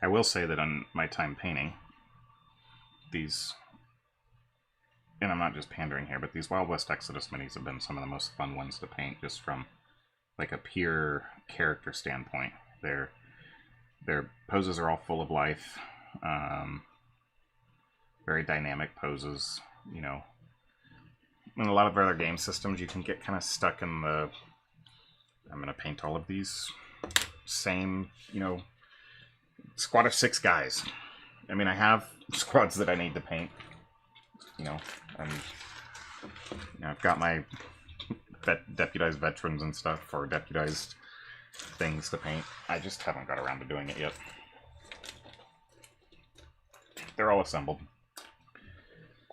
I will say that on my time painting, these, and I'm not just pandering here, but these Wild West Exodus minis have been some of the most fun ones to paint, just from like a pure character standpoint. Their poses are all full of life, very dynamic poses, you know. In a lot of other game systems, you can get kind of stuck in the, I'm going to paint all of these same, you know, squad of 6 guys. I mean, I have squads that I need to paint, you know, and you know, I've got my deputized veterans and stuff, or deputized things to paint. I just haven't got around to doing it yet. They're all assembled.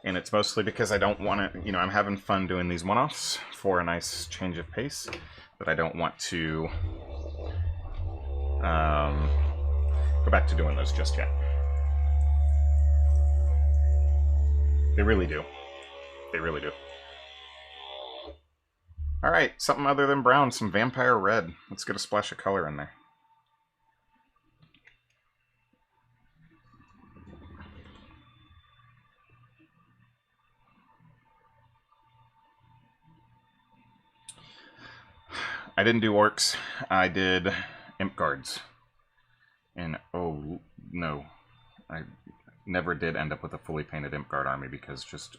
And it's mostly because I don't want to, you know, I'm having fun doing these one-offs for a nice change of pace, but I don't want to go back to doing those just yet. They really do. They really do. Alright, something other than brown, some vampire red. Let's get a splash of color in there. I didn't do orcs, I did imp guards. And oh no, I never did end up with a fully painted imp guard army because just,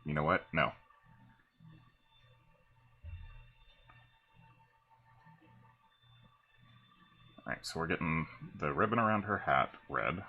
you know what? No. Alright, so we're getting the ribbon around her hat red.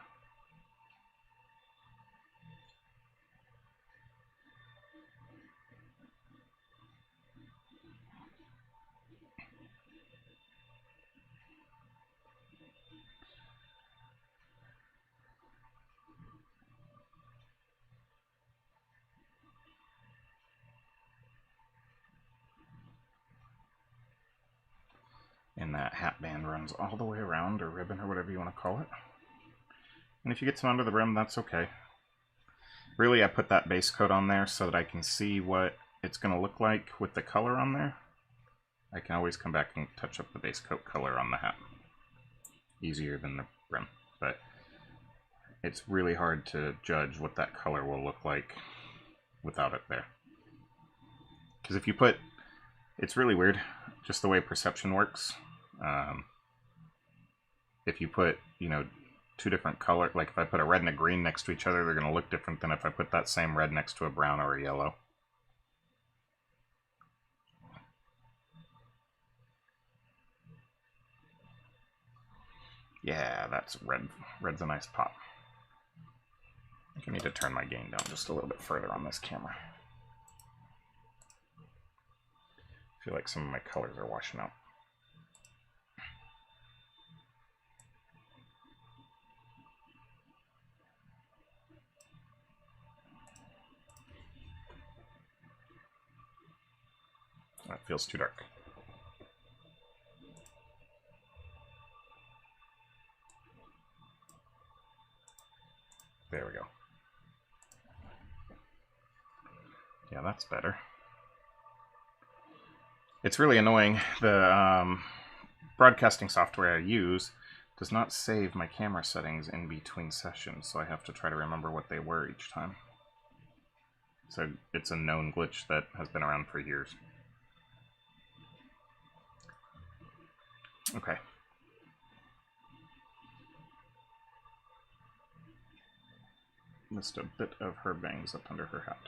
And that hat band runs all the way around, or ribbon, or whatever you want to call it. And if you get some under the rim, that's okay. Really, I put that base coat on there so that I can see what it's going to look like with the color on there. I can always come back and touch up the base coat color on the hat. Easier than the rim, but it's really hard to judge what that color will look like without it there. Because if you put, it's really weird, just the way perception works. If you put, you know, two different color, like if I put a red and a green next to each other, they're going to look different than if I put that same red next to a brown or a yellow. Yeah, that's red. Red's a nice pop. I think I need to turn my gain down just a little bit further on this camera. I feel like some of my colors are washing out. That feels too dark. There we go. Yeah, that's better. It's really annoying. The broadcasting software I use does not save my camera settings in between sessions, so I have to try to remember what they were each time. So it's a known glitch that has been around for years. Okay. Missed a bit of her bangs up under her hat.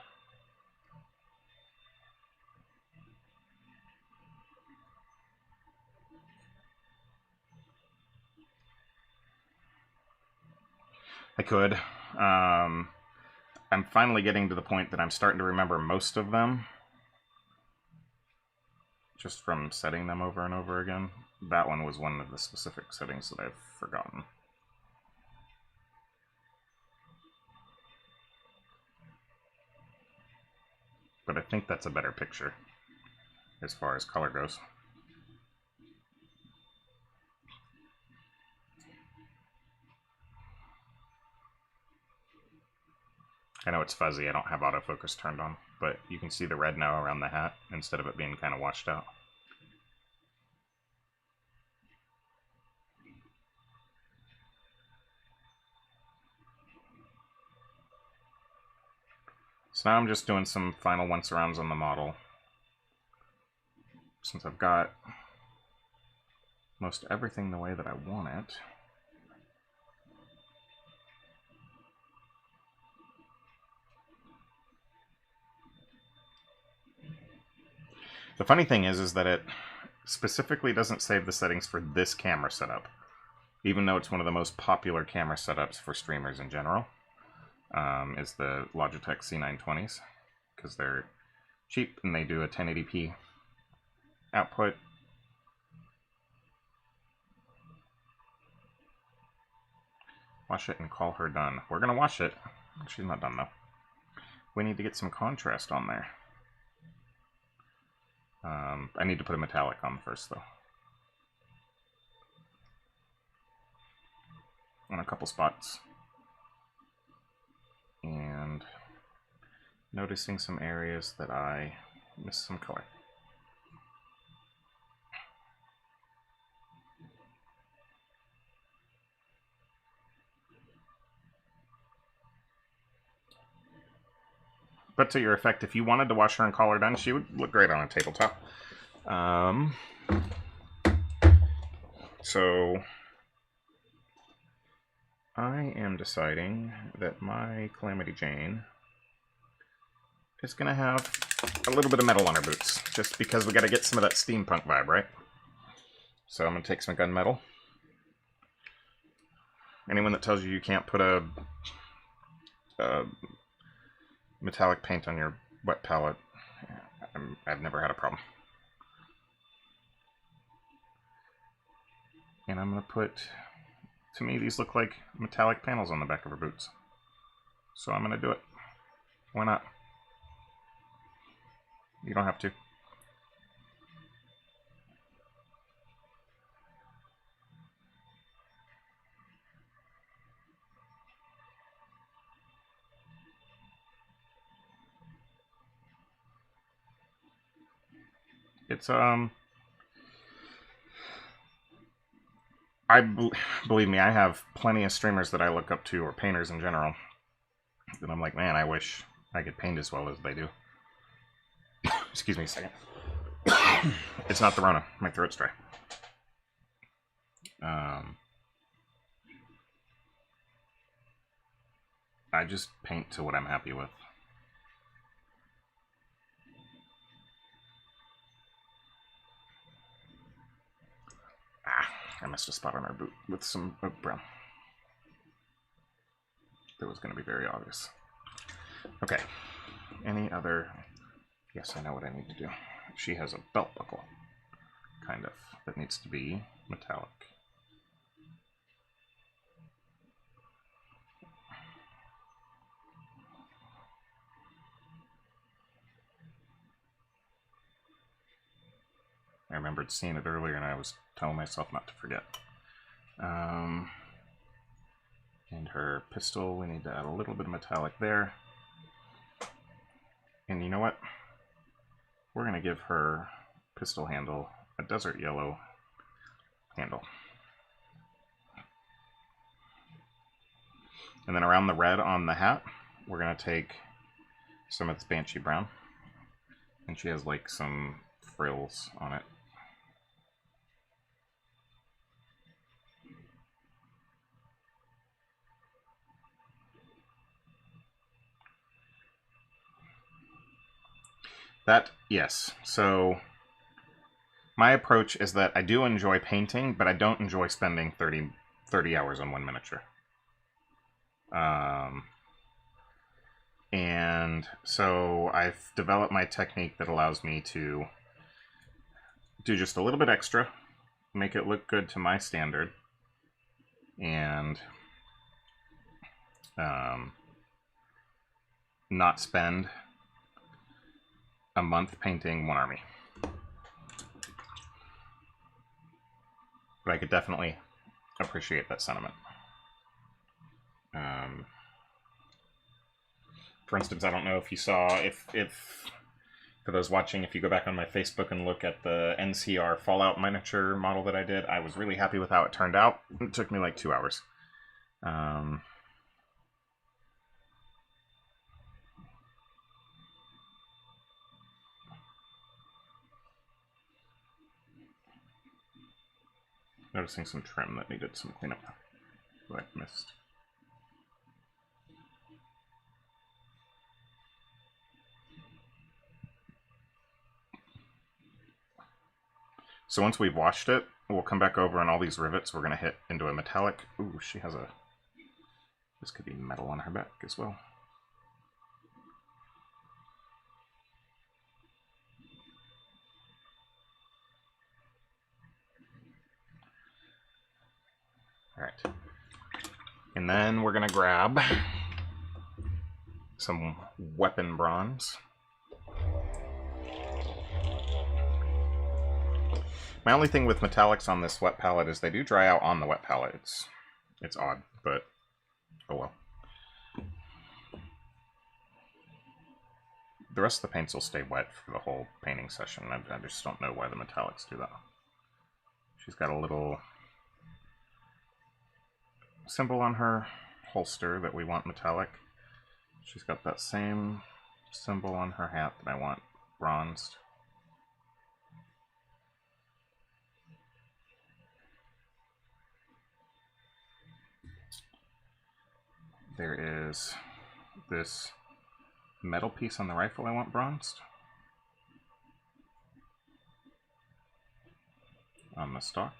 I could. I'm finally getting to the point that I'm starting to remember most of them, just from setting them over and over again. That one was one of the specific settings that I've forgotten. But I think that's a better picture as far as color goes. I know it's fuzzy, I don't have autofocus turned on, but you can see the red now around the hat instead of it being kind of washed out. So now I'm just doing some final once-arounds on the model. Since I've got most everything the way that I want it. The funny thing is that it specifically doesn't save the settings for this camera setup, even though it's one of the most popular camera setups for streamers in general, is the Logitech C920s, because they're cheap and they do a 1080p output. Wash it and call her done. We're gonna wash it. She's not done though. We need to get some contrast on there. I need to put a metallic on first, though. On a couple spots. And noticing some areas that I missed some color. But to your effect, if you wanted to wash her and call her done, she would look great on a tabletop. So I am deciding that my Calamity Jane is going to have a little bit of metal on her boots, just because we got to get some of that steampunk vibe, right? So I'm going to take some gunmetal. Anyone that tells you you can't put a metallic paint on your wet palette, I've never had a problem. And I'm going to put, to me these look like metallic panels on the back of her boots. So I'm going to do it. Why not? You don't have to. It's believe me, I have plenty of streamers that I look up to, or painters in general, and I'm like, man, I wish I could paint as well as they do. Excuse me a second. It's not the Rona. My throat's dry. I just paint to what I'm happy with. I missed a spot on our boot with some oak brown. That was going to be very obvious. Okay. Any other... Yes, I know what I need to do. She has a belt buckle, kind of, that needs to be metallic. I remembered seeing it earlier and I was telling myself not to forget. And her pistol, we need to add a little bit of metallic there. And you know what? We're going to give her pistol handle a desert yellow handle. And then around the red on the hat, we're going to take some of this Banshee brown. And she has like some frills on it. That, yes. So my approach is that I do enjoy painting, but I don't enjoy spending 30 hours on one miniature. And so I've developed my technique that allows me to do just a little bit extra, make it look good to my standard, and not spend a month painting one army. But I could definitely appreciate that sentiment. For instance, I don't know if you saw, if for those watching, if you go back on my Facebook and look at the NCR Fallout miniature model that I did, I was really happy with how it turned out. It took me like 2 hours. Noticing some trim that needed some cleanup that I missed. So once we've washed it, we'll come back over and all these rivets we're going to hit into a metallic. Ooh, she has a... This could be metal on her back as well. Alright. And then we're going to grab some weapon bronze. My only thing with metallics on this wet palette is they do dry out on the wet palette. It's odd, but oh well. The rest of the paints will stay wet for the whole painting session. I just don't know why the metallics do that. She's got a little symbol on her holster that we want metallic. She's got that same symbol on her hat that I want bronzed. There is this metal piece on the rifle I want bronzed. On the stock.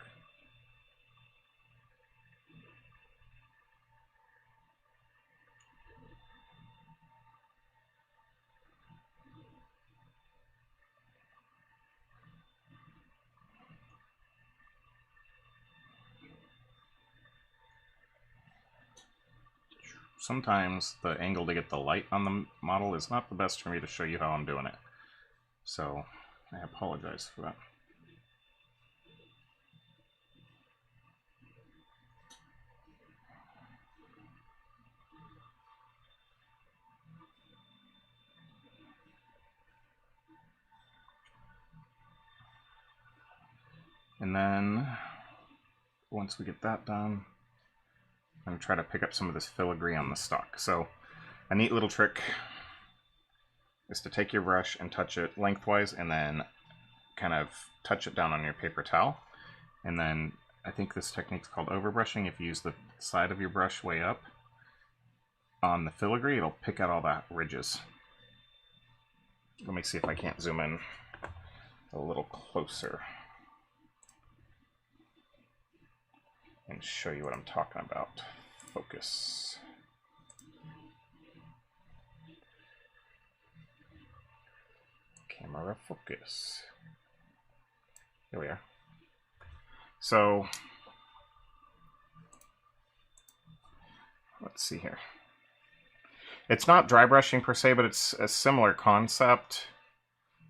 Sometimes the angle to get the light on the model is not the best for me to show you how I'm doing it. So I apologize for that. And then, once we get that done, I'm going to try to pick up some of this filigree on the stock. So, a neat little trick is to take your brush and touch it lengthwise, and then kind of touch it down on your paper towel. And then, I think this technique's called overbrushing. If you use the side of your brush way up on the filigree, it'll pick out all the ridges. Let me see if I can't zoom in a little closer and show you what I'm talking about. Focus. Camera focus. Here we are. So, let's see here. It's not dry brushing per se, but it's a similar concept.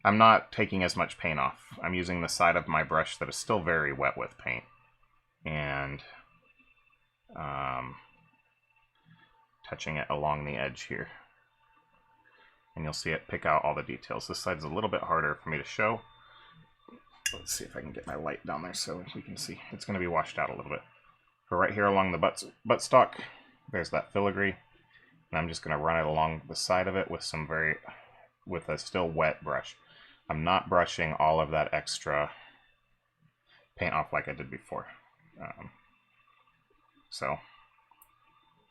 I'm not taking as much paint off. I'm using the side of my brush that is still very wet with paint. And touching it along the edge here. And you'll see it pick out all the details. This side's a little bit harder for me to show. Let's see if I can get my light down there so we can see. It's going to be washed out a little bit. But right here along the buttstock, there's that filigree. And I'm just going to run it along the side of it with a still wet brush. I'm not brushing all of that extra paint off like I did before. So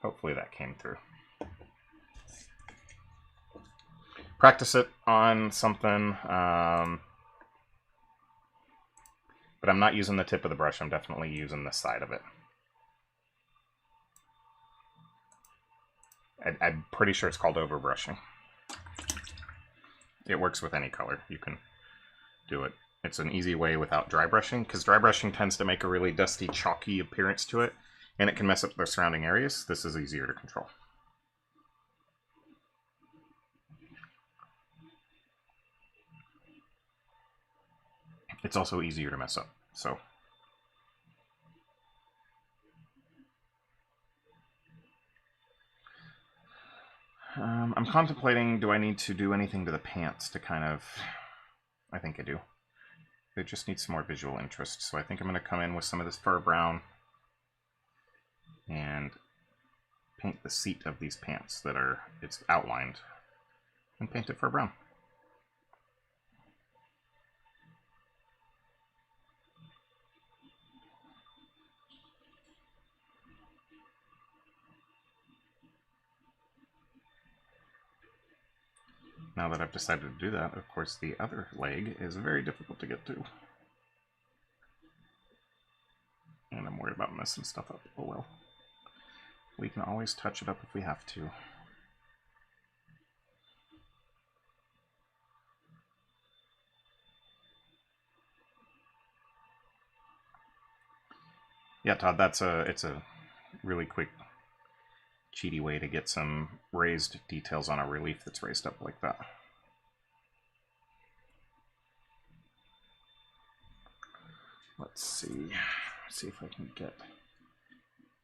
hopefully that came through. Practice it on something, but I'm not using the tip of the brush. I'm definitely using the side of it. I'm pretty sure it's called overbrushing. It works with any color. You can do it. It's an easy way without dry brushing, because dry brushing tends to make a really dusty, chalky appearance to it, and it can mess up the surrounding areas. This is easier to control. It's also easier to mess up, so. I'm contemplating, do I need to do anything to the pants to kind of, I think I do. It just needs some more visual interest, so I think I'm going to come in with some of this fur brown and paint the seat of these pants that are, it's outlined, and paint it fur brown. Now that I've decided to do that, of course, the other leg is very difficult to get to. And I'm worried about messing stuff up. Oh well. We can always touch it up if we have to. Yeah, Todd, it's a really quick, cheaty way to get some raised details on a relief that's raised up like that. Let's see if I can get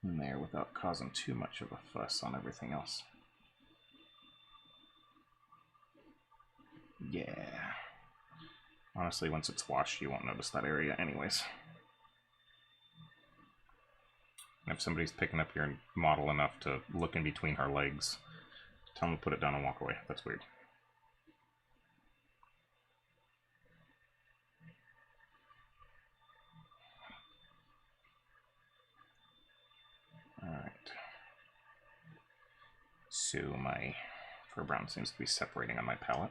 in there without causing too much of a fuss on everything else. Yeah. Honestly, once it's washed, you won't notice that area anyways. And if somebody's picking up your model enough to look in between her legs, tell them to put it down and walk away. That's weird. Alright. So my fur brown seems to be separating on my palette.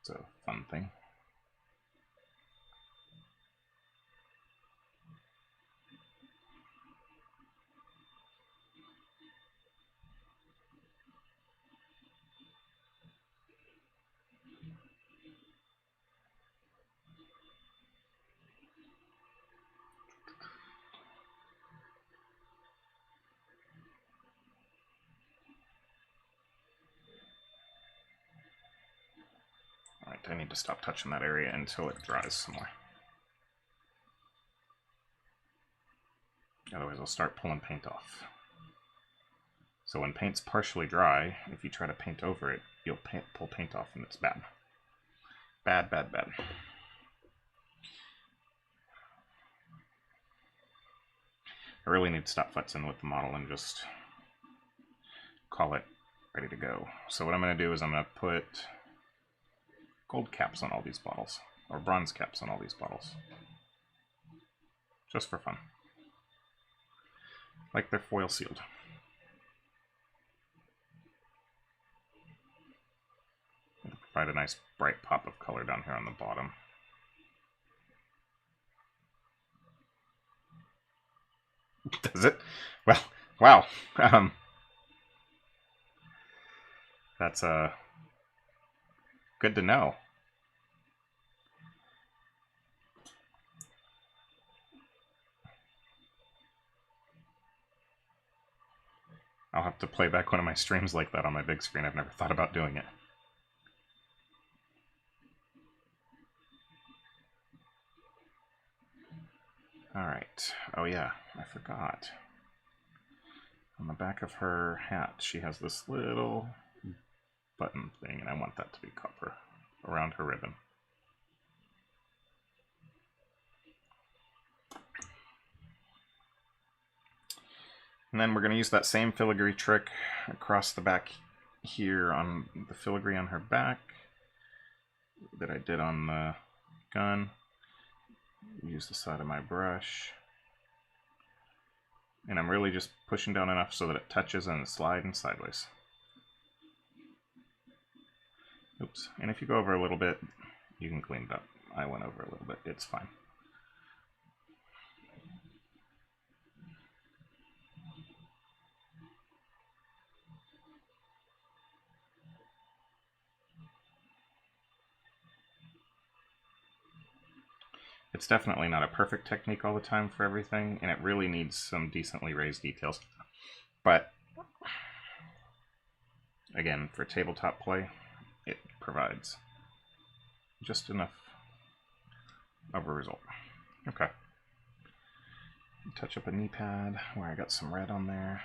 It's a fun thing. Alright, I need to stop touching that area until it dries some more. Otherwise I'll start pulling paint off. So when paint's partially dry, if you try to paint over it, you'll pull paint off and it's bad. Bad, bad, bad. I really need to stop futzing with the model and just call it ready to go. So what I'm going to do is I'm going to put gold caps on all these bottles, or bronze caps on all these bottles, just for fun, like they're foil sealed. It'll provide a nice bright pop of color down here on the bottom. Does it? Well, wow. That's good to know. I'll have to play back one of my streams like that on my big screen. I've never thought about doing it. Alright. Oh yeah, I forgot. On the back of her hat, she has this little button thing, and I want that to be copper around her ribbon. And then we're going to use that same filigree trick across the back here on the filigree on her back that I did on the gun. Use the side of my brush. And I'm really just pushing down enough so that it touches and it's sliding sideways. Oops. And if you go over a little bit, you can clean it up. I went over a little bit. It's fine. It's definitely not a perfect technique all the time for everything, and it really needs some decently raised details. But, again, for tabletop play, it provides just enough of a result. Okay. Touch up a knee pad where I got some red on there.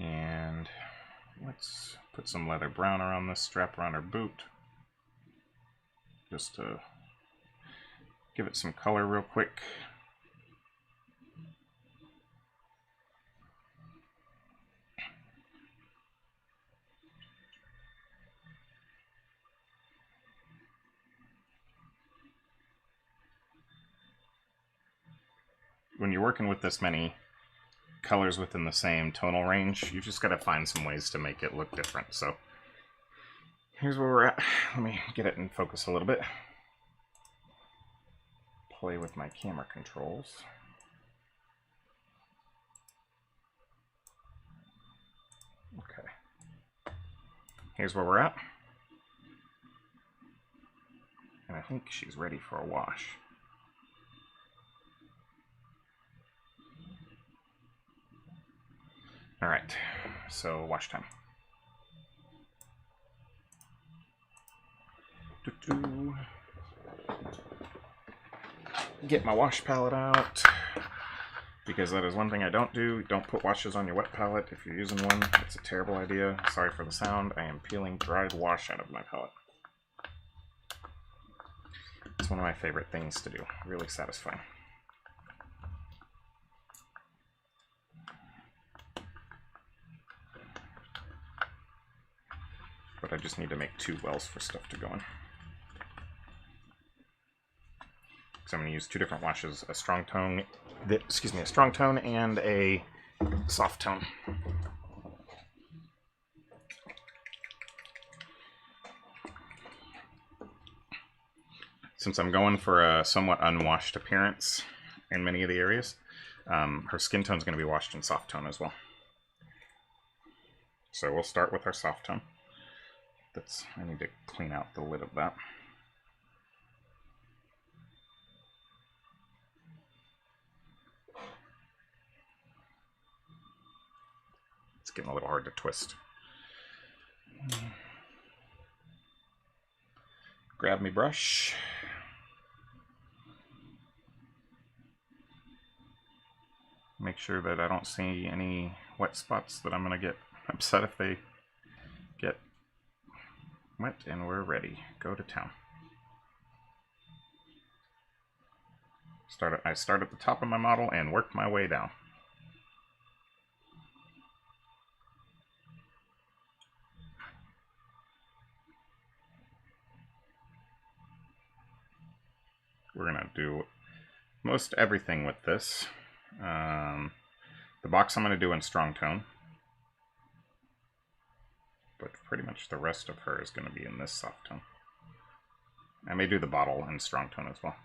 And let's put some leather brown around this strap around her boot, just to give it some color real quick. When you're working with this many colors within the same tonal range, you just got to find some ways to make it look different. So here's where we're at. Let me get it in focus a little bit. Play with my camera controls. Okay. Here's where we're at. And I think she's ready for a wash. Alright, so wash time. Get my wash palette out, because that is one thing I don't do. Don't put washes on your wet palette if you're using one. It's a terrible idea. Sorry for the sound. I am peeling dried wash out of my palette. It's one of my favorite things to do. Really satisfying. But I just need to make 2 wells for stuff to go in. So I'm going to use 2 different washes, a strong tone, a strong tone and a soft tone. Since I'm going for a somewhat unwashed appearance in many of the areas, her skin tone is going to be washed in soft tone as well. So we'll start with our soft tone. I need to clean out the lid of that. It's getting a little hard to twist. Grab me brush. Make sure that I don't see any wet spots that I'm going to get upset if they get wet, and we're ready. Go to town. I start at the top of my model and work my way down. We're going to do most everything with this. The box I'm going to do in strong tone. But pretty much the rest of her is going to be in this soft tone. I may do the bottle in strong tone as well.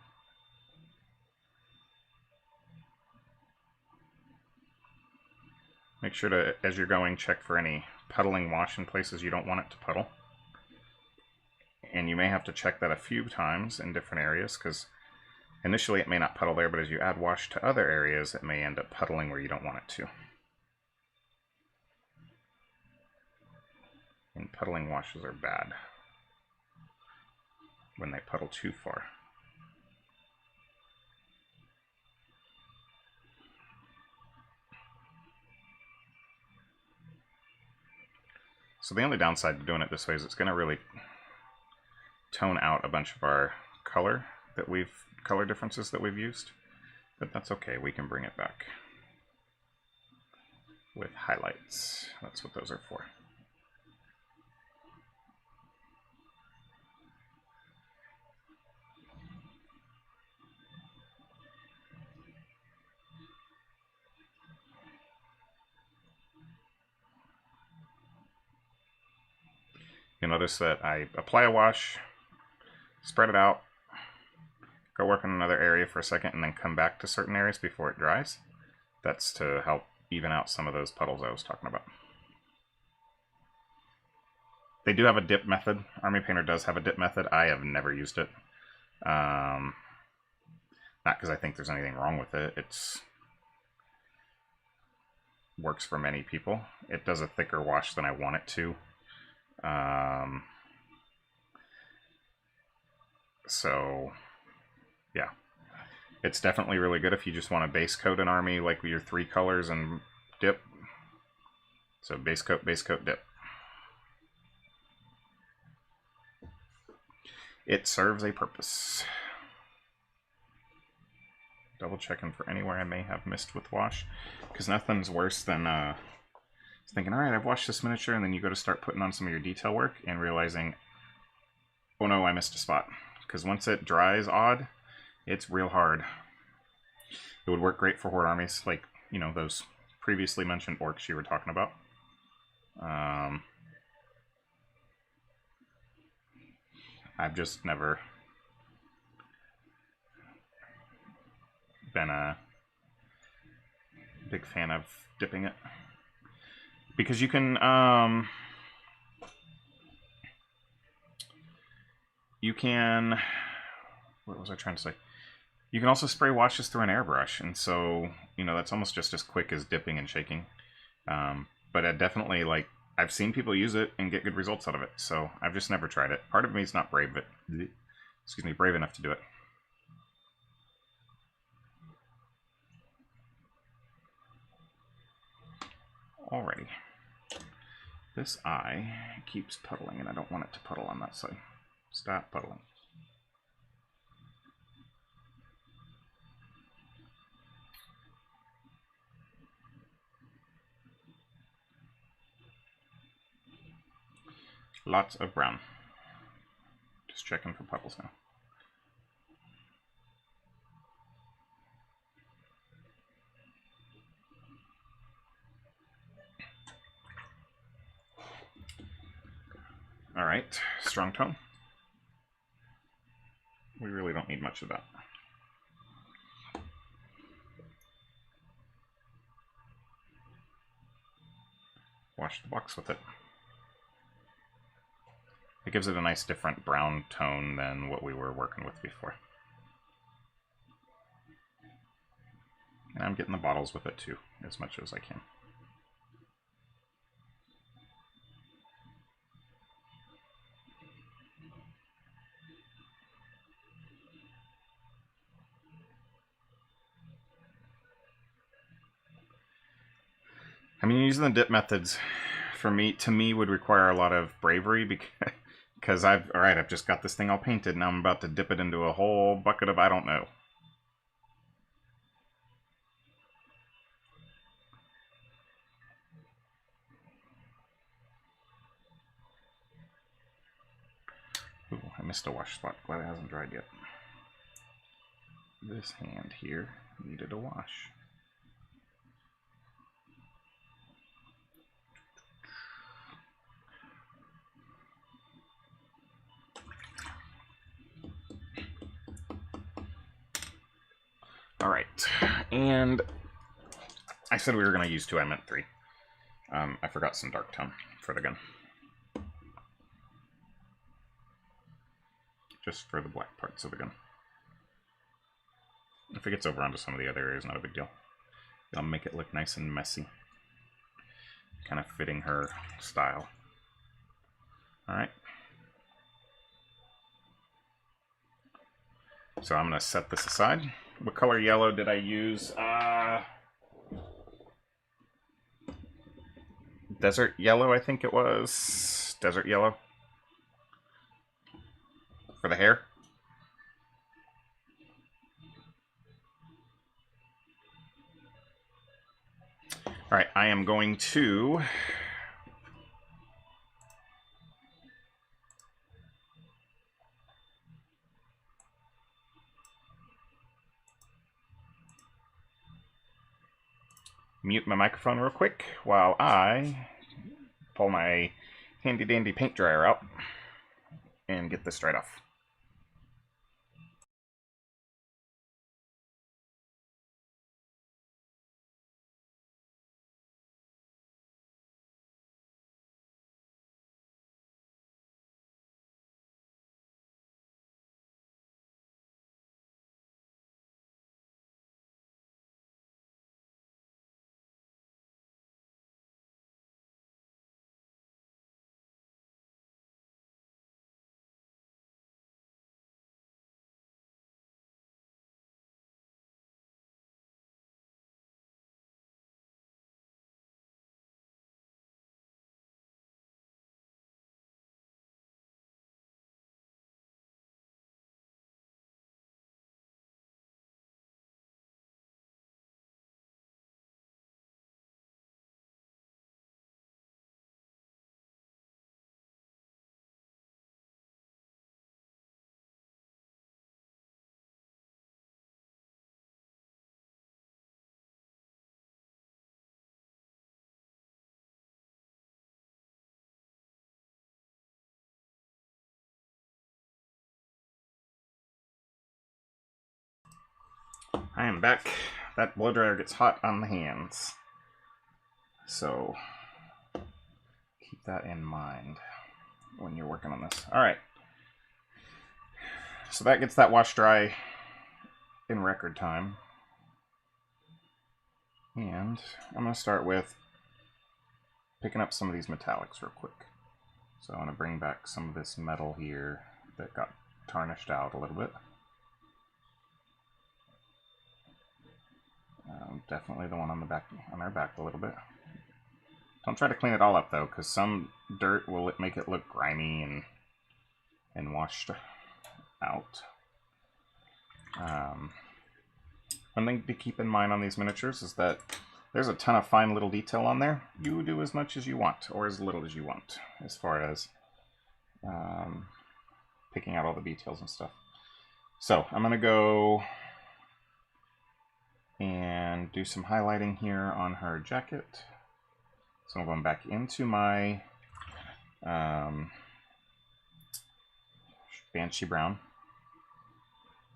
Make sure to, as you're going, check for any puddling wash in places you don't want it to puddle. And you may have to check that a few times in different areas, because initially it may not puddle there, but as you add wash to other areas, it may end up puddling where you don't want it to. And puddling washes are bad when they puddle too far. So the only downside to doing it this way is it's going to really tone out a bunch of our color differences that we've used, but that's okay. We can bring it back with highlights. That's what those are for. You'll notice that I apply a wash, spread it out, go work on another area for a second, and then come back to certain areas before it dries. That's to help even out some of those puddles I was talking about. They do have a dip method. Army Painter does have a dip method. I have never used it. Not because I think there's anything wrong with it. It's works for many people. It does a thicker wash than I want it to. So yeah, it's definitely really good if you just want to base coat an army like with your 3 colors and dip. So base coat, dip. It serves a purpose. Double checking for anywhere I may have missed with wash, because nothing's worse than thinking, all right, I've washed this miniature, and then you go to start putting on some of your detail work and realizing, oh no, I missed a spot. Because once it dries odd, it's real hard. It would work great for horde armies, like, you know, those previously mentioned orcs you were talking about. I've just never been a big fan of dipping it. Because you can, what was I trying to say? You can also spray washes through an airbrush, and so, you know, that's almost just as quick as dipping and shaking. But I definitely, like, I've seen people use it and get good results out of it, so I've just never tried it. Part of me is not brave enough to do it. Alrighty. This eye keeps puddling, and I don't want it to puddle on that side. Stop puddling. Lots of brown. Just checking for puddles now. Alright, strong tone. We really don't need much of that. Wash the box with it. It gives it a nice different brown tone than what we were working with before. And I'm getting the bottles with it too, as much as I can. I mean, using the dip methods to me would require a lot of bravery, because I've just got this thing all painted, now I'm about to dip it into a whole bucket of I don't know. missed a wash spot. Glad it hasn't dried yet. This hand here needed a wash. Alright, and I said we were going to use 2, I meant 3. I forgot some dark tone for the gun. Just for the black parts of the gun. If it gets over onto some of the other areas, not a big deal. I'll make it look nice and messy. Kind of fitting her style. Alright. So I'm going to set this aside. What color yellow did I use? Desert yellow, I think it was. Desert yellow. For the hair. Alright, I am going to mute my microphone real quick while I pull my handy dandy paint dryer out and get this dried off. I am back. That blow dryer gets hot on the hands. So keep that in mind when you're working on this. Alright. So that gets that wash dry in record time. And I'm going to start with picking up some of these metallics real quick. So I want to bring back some of this metal here that got tarnished out a little bit. Definitely the one on the back, on our back a little bit. Don't try to clean it all up though, because some dirt will make it look grimy and washed out. One thing to keep in mind on these miniatures is that there's a ton of fine little detail on there. You do as much as you want, or as little as you want, as far as picking out all the details and stuff. So I'm going to go and do some highlighting here on her jacket. So I'm going back into my Banshee Brown.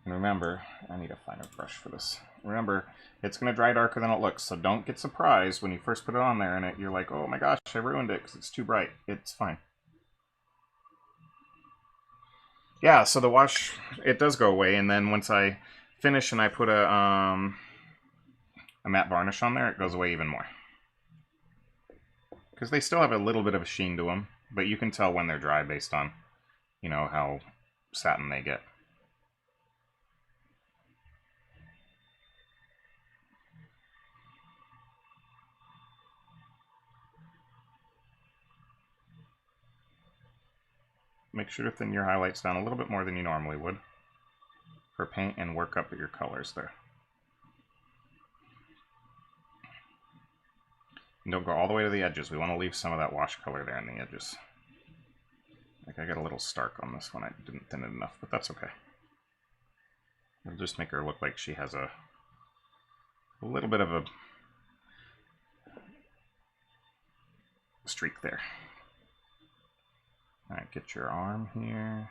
And remember, I need a finer brush for this. Remember, it's going to dry darker than it looks, so don't get surprised when you first put it on there and you're like, oh my gosh, I ruined it because it's too bright. It's fine. Yeah, so the wash, it does go away, and then once I finish and I put a matte varnish on there, it goes away even more. Because they still have a little bit of a sheen to them, but you can tell when they're dry based on, you know, how satin they get. Make sure to thin your highlights down a little bit more than you normally would for paint, and work up at your colors there. And don't go all the way to the edges. We want to leave some of that wash color there in the edges. Like, I got a little stark on this one. I didn't thin it enough, but that's okay. It'll just make her look like she has a little bit of a streak there. Alright, get your arm here.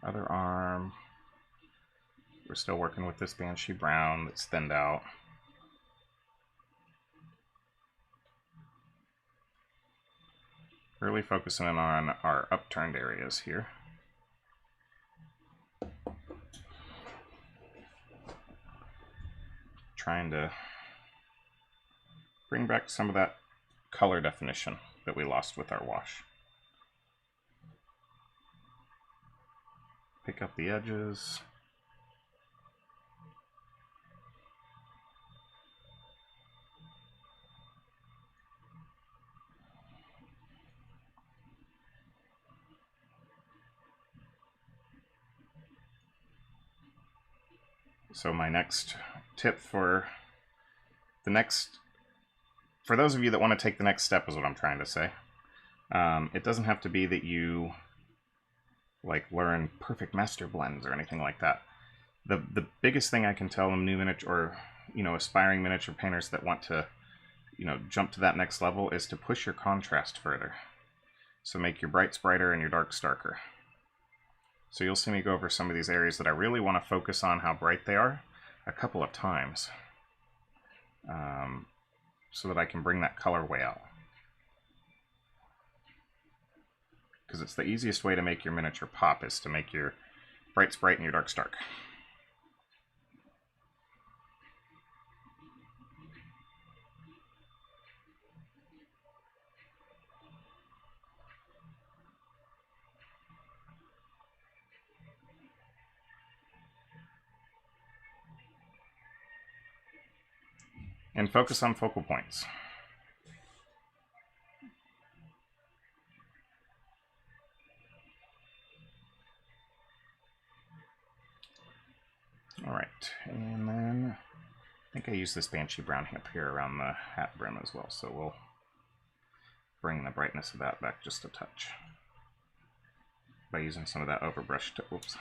Other arm. We're still working with this Banshee Brown that's thinned out. Really focusing on our upturned areas here. Trying to bring back some of that color definition that we lost with our wash. Pick up the edges. So my next tip for those of you that want to take the next step is what I'm trying to say. It doesn't have to be that you like learn perfect master blends or anything like that. The biggest thing I can tell them new miniature or aspiring miniature painters that want to jump to that next level is to push your contrast further. So make your brights brighter and your darks darker. So you'll see me go over some of these areas that I really want to focus on how bright they are a couple of times, so that I can bring that color way out. Because it's the easiest way to make your miniature pop is to make your brights bright and your darks dark. And focus on focal points. Alright, and then I think I used this Banshee Brown up here around the hat brim as well, so we'll bring the brightness of that back just a touch by using some of that overbrush. Oops.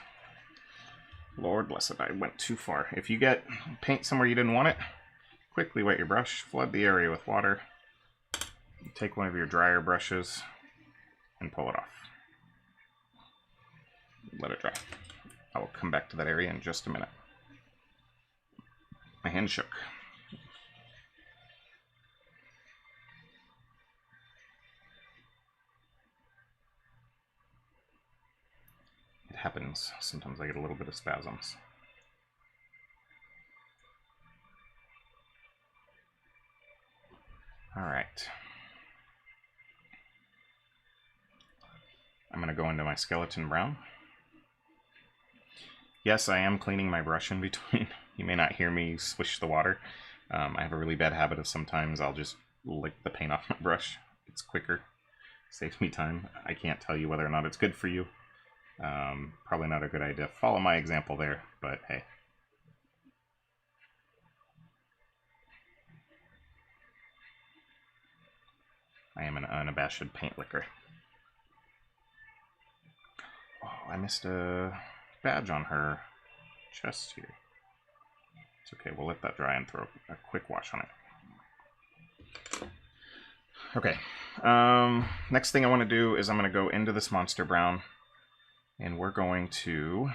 Lord bless it, I went too far. If you get paint somewhere you didn't want it, quickly wet your brush, flood the area with water, take one of your drier brushes, and pull it off. Let it dry. I will come back to that area in just a minute. My hand shook. It happens. Sometimes I get a little bit of spasms. All right. I'm going to go into my skeleton brown. Yes, I am cleaning my brush in between. You may not hear me swish the water. I have a really bad habit of sometimes I'll just lick the paint off my brush. It's quicker. Saves me time. I can't tell you whether or not it's good for you. Probably not a good idea. Follow my example there, but hey. I am an unabashed paint licker. Oh, I missed a badge on her chest here. It's okay, we'll let that dry and throw a quick wash on it. Okay, next thing I want to do is I'm going to go into this monster brown, and we're going to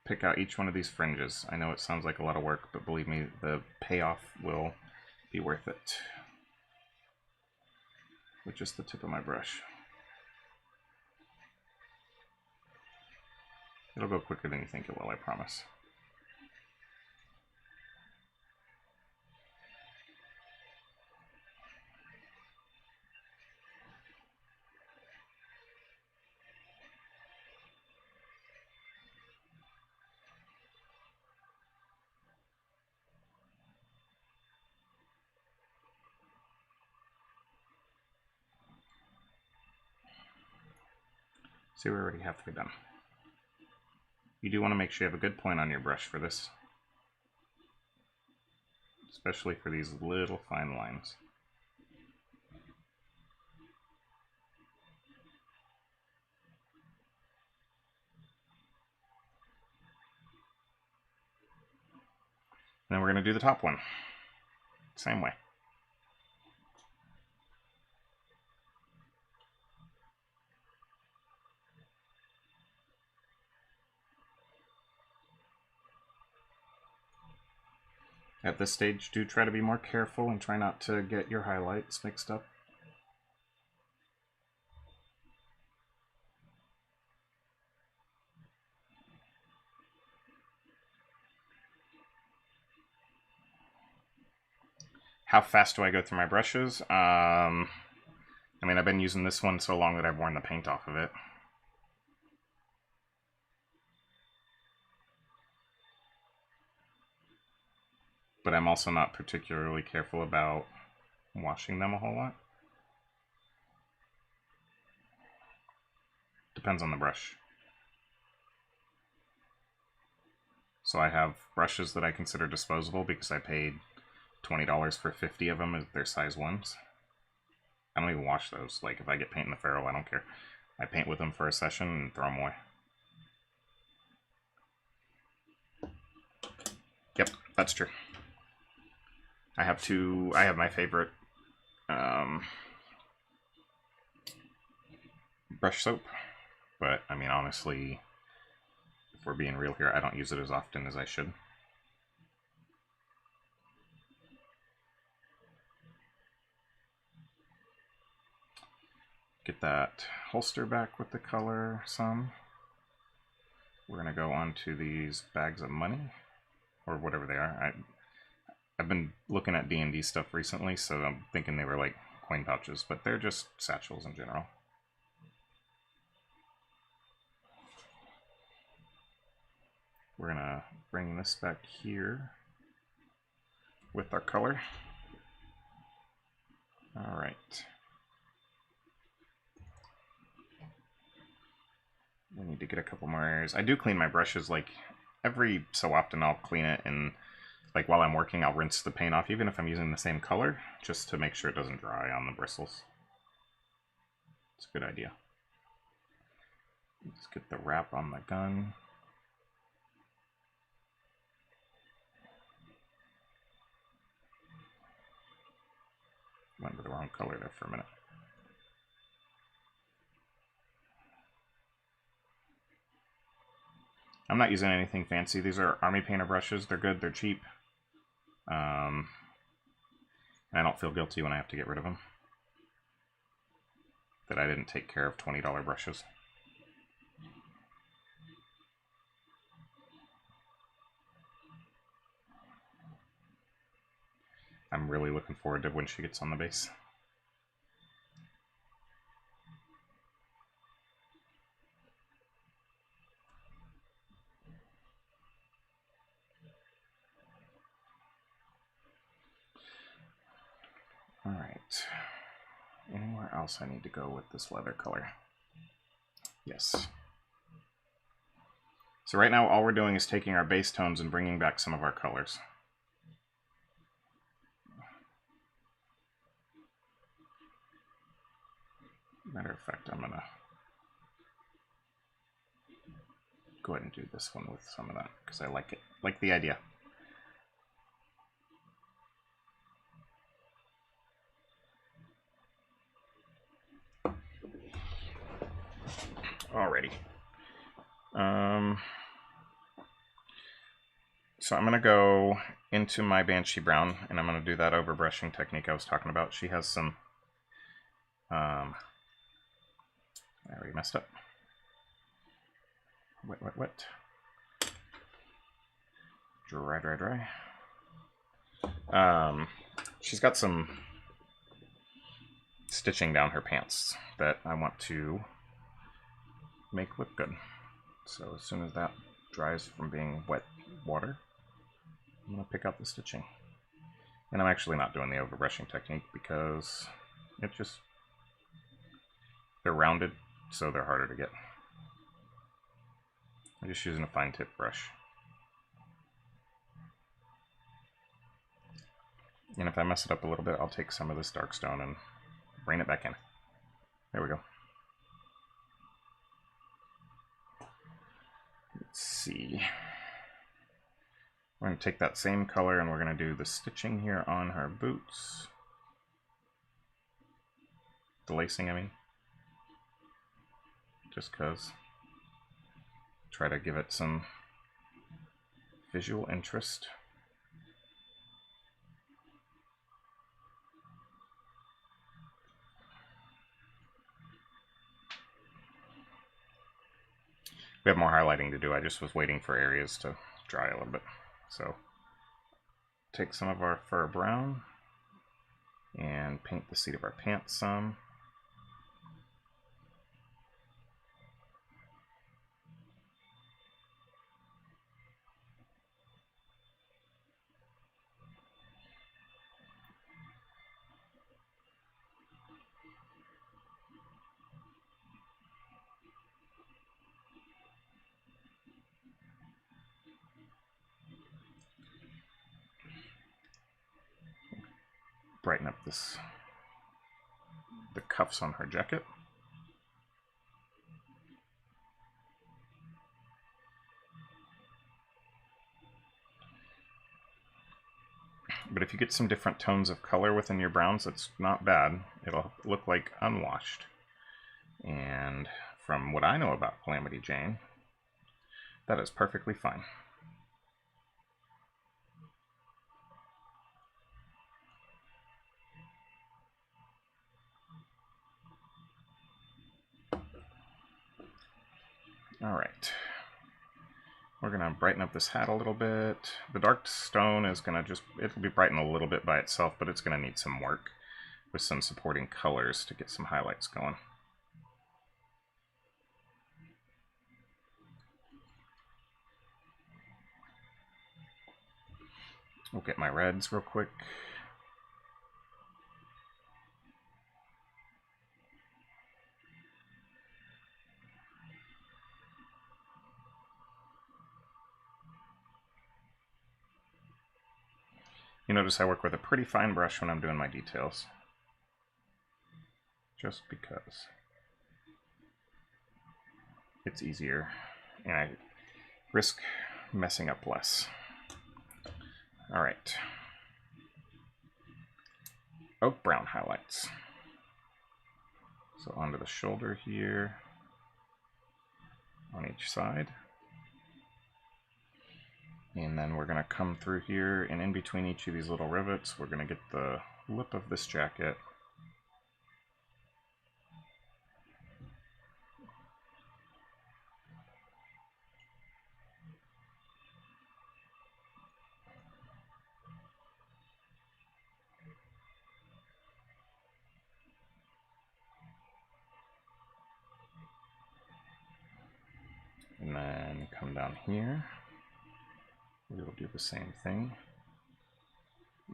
pick out each one of these fringes. I know it sounds like a lot of work, but believe me, the payoff will be worth it. With just the tip of my brush. It'll go quicker than you think it will, I promise. See, we're already halfway done. You do want to make sure you have a good point on your brush for this, especially for these little fine lines. And then we're going to do the top one. Same way. At this stage, do try to be more careful and try not to get your highlights mixed up. How fast do I go through my brushes? I mean, I've been using this one so long that I've worn the paint off of it. But I'm also not particularly careful about washing them a whole lot. Depends on the brush. So I have brushes that I consider disposable because I paid $20 for 50 of them. They're size 1s. I don't even wash those. Like, if I get paint in the ferrule, I don't care. I paint with them for a session and throw them away. Yep, that's true. I have my favorite brush soap, but I mean, honestly, if we're being real here, I don't use it as often as I should. Get that holster back with the color some. We're gonna go on to these bags of money, or whatever they are. I've been looking at D&D stuff recently, so I'm thinking they were like coin pouches, but they're just satchels in general. We're gonna bring this back here with our color. All right. We need to get a couple more areas. I do clean my brushes like every so often. I'll clean it, and like while I'm working, I'll rinse the paint off, even if I'm using the same color, just to make sure it doesn't dry on the bristles. It's a good idea. Let's get the wrap on the gun. Went to the wrong color there for a minute. I'm not using anything fancy. These are Army Painter brushes. They're good. They're cheap. And I don't feel guilty when I have to get rid of them. That I didn't take care of $20 brushes. I'm really looking forward to when she gets on the base. Alright. Anywhere else I need to go with this leather color? Yes. So right now all we're doing is taking our base tones and bringing back some of our colors. Matter of fact, I'm gonna go ahead and do this one with some of that because I like it. Like the idea. Alrighty. So I'm going to go into my Banshee Brown, and I'm going to do that overbrushing technique I was talking about. She has some... I already messed up. Wet. Dry. She's got some stitching down her pants that I want to make look good. So as soon as that dries from being wet water, I'm going to pick out the stitching. And I'm actually not doing the overbrushing technique because it just... they're rounded, so they're harder to get. I'm just using a fine tip brush. And if I mess it up a little bit, I'll take some of this dark stone and bring it back in. There we go. Let's see. We're going to take that same color and we're going to do the stitching here on her boots. The lacing, I mean. Just because. Try to give it some visual interest. We have more highlighting to do. I just was waiting for areas to dry a little bit. So take some of our fur brown and paint the seat of our pants some. Brighten up the cuffs on her jacket. But if you get some different tones of color within your browns, it's not bad. It'll look like unwashed. And from what I know about Calamity Jane, that is perfectly fine. Alright, we're going to brighten up this hat a little bit. The dark stone is going to it'll be brightened a little bit by itself, but it's going to need some work with some supporting colors to get some highlights going. We'll get my reds real quick. You notice I work with a pretty fine brush when I'm doing my details. Just because it's easier and I risk messing up less. Alright. Oak brown highlights. So onto the shoulder here, on each side. And then we're going to come through here, and in between each of these little rivets, we're going to get the lip of this jacket. And then come down here. We will do the same thing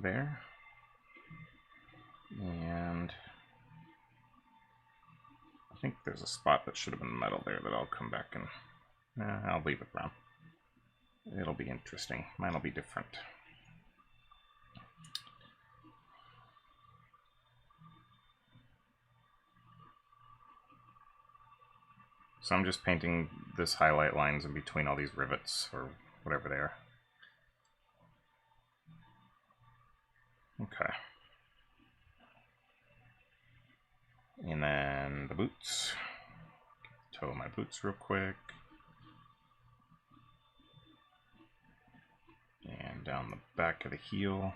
there. And I think there's a spot that should have been metal there that I'll come back and I'll leave it brown. It'll be interesting. Mine will be different. So I'm just painting this highlight lines in between all these rivets or whatever they are. Okay. And then the boots. Toe my boots real quick. And down the back of the heel.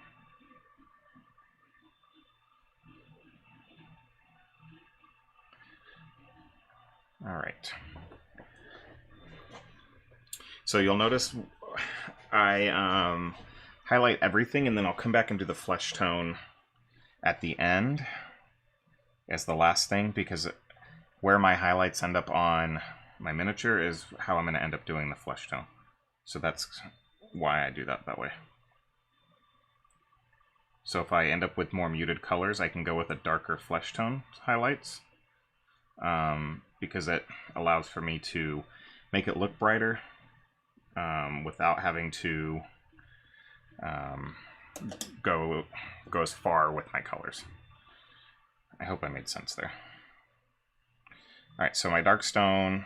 All right. So you'll notice I highlight everything and then I'll come back and do the flesh tone at the end as the last thing, because where my highlights end up on my miniature is how I'm going to end up doing the flesh tone. So that's why I do that way. So if I end up with more muted colors, I can go with a darker flesh tone highlights, because it allows for me to make it look brighter without having to go as far with my colors. I hope I made sense there. Alright, so my dark stone,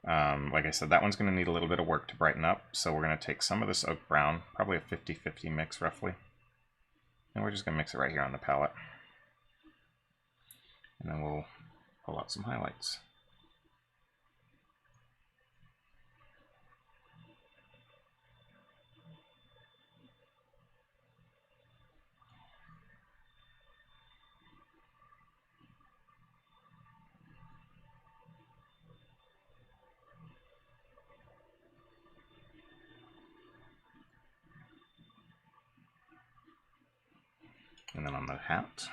like I said, that one's going to need a little bit of work to brighten up, so we're going to take some of this oak brown, probably a 50-50 mix roughly, and we're just going to mix it right here on the palette. And then we'll pull out some highlights. And then on the hat,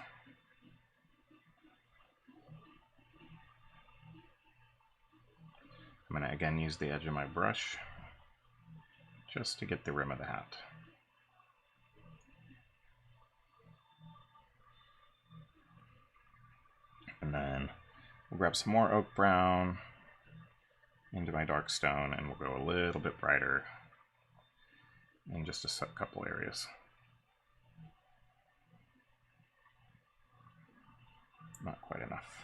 I'm going to again use the edge of my brush just to get the rim of the hat. And then we'll grab some more oak brown into my dark stone, and we'll go a little bit brighter in just a couple areas. Not quite enough.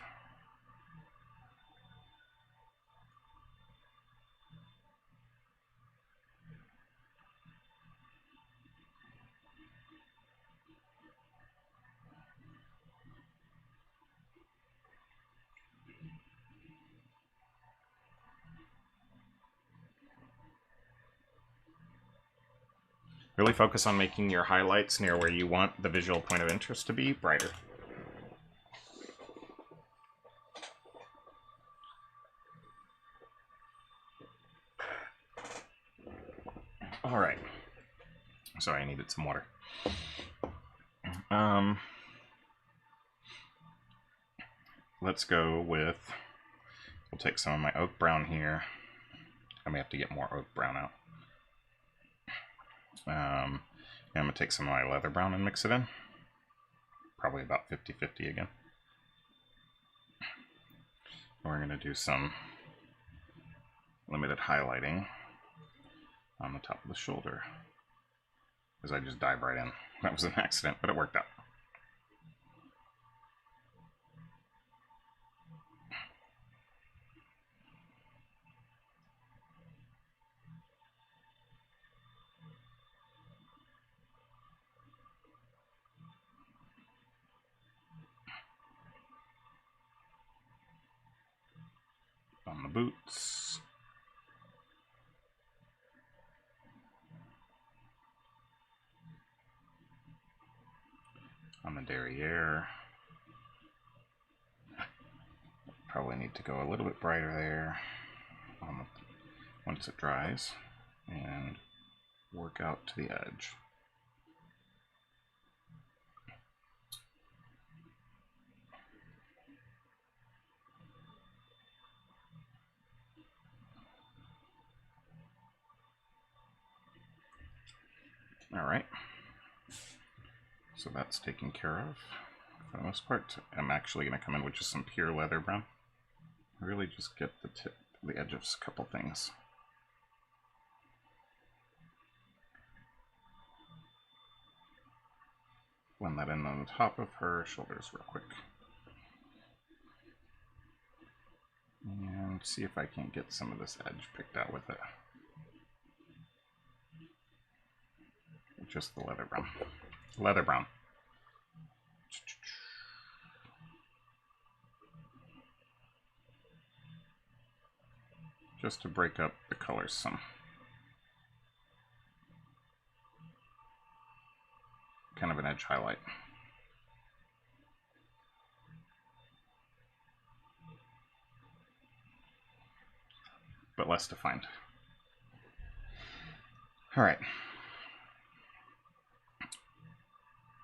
Really focus on making your highlights near where you want the visual point of interest to be brighter. All right. Sorry, I needed some water. Let's go with, we'll take some of my oak brown here. I may have to get more oak brown out. And I'm going to take some of my leather brown and mix it in. Probably about 50-50 again. We're going to do some limited highlighting on the top of the shoulder, because I just dived right in. That was an accident, but it worked out. On the boots. On the derriere. Probably need to go a little bit brighter there once it dries, and work out to the edge. All right, so that's taken care of for the most part. I'm actually going to come in with just some pure leather brown. Really just get the tip, the edge of a couple things. Blend that in on the top of her shoulders real quick. And see if I can't get some of this edge picked out with it. Just the leather brown. Leather brown. Just to break up the colors some. Kind of an edge highlight. But less defined. All right.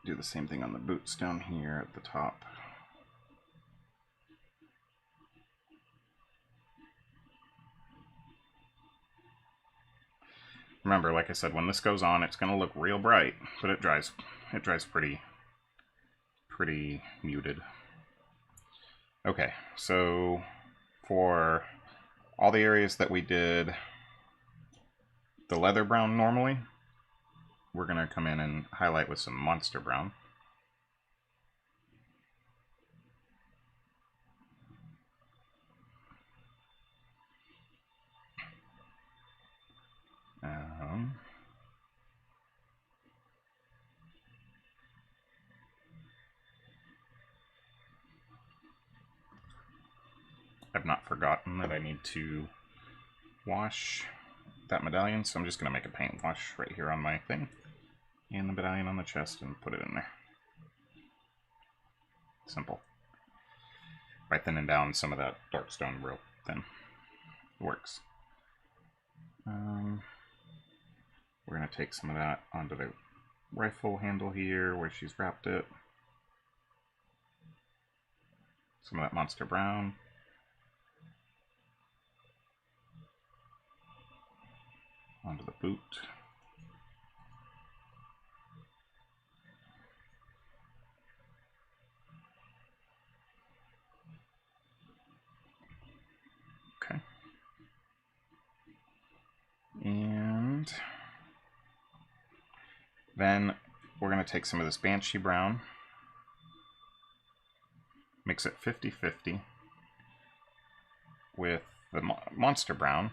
Do the same thing on the boots down here at the top. Remember, like I said, when this goes on, it's going to look real bright, but it dries pretty muted. Okay, so for all the areas that we did the leather brown normally. We're going to come in and highlight with some monster brown. I've not forgotten that I need to wash that medallion, so I'm just going to make a paint wash right here on my thing, and the medallion on the chest, and put it in there. Simple. By thinning down some of that dark stone real thin. It works. We're going to take some of that onto the rifle handle here where she's wrapped it. Some of that monster brown. Onto the boot. Okay. And then we're going to take some of this Banshee brown, mix it 50-50 with the monster brown.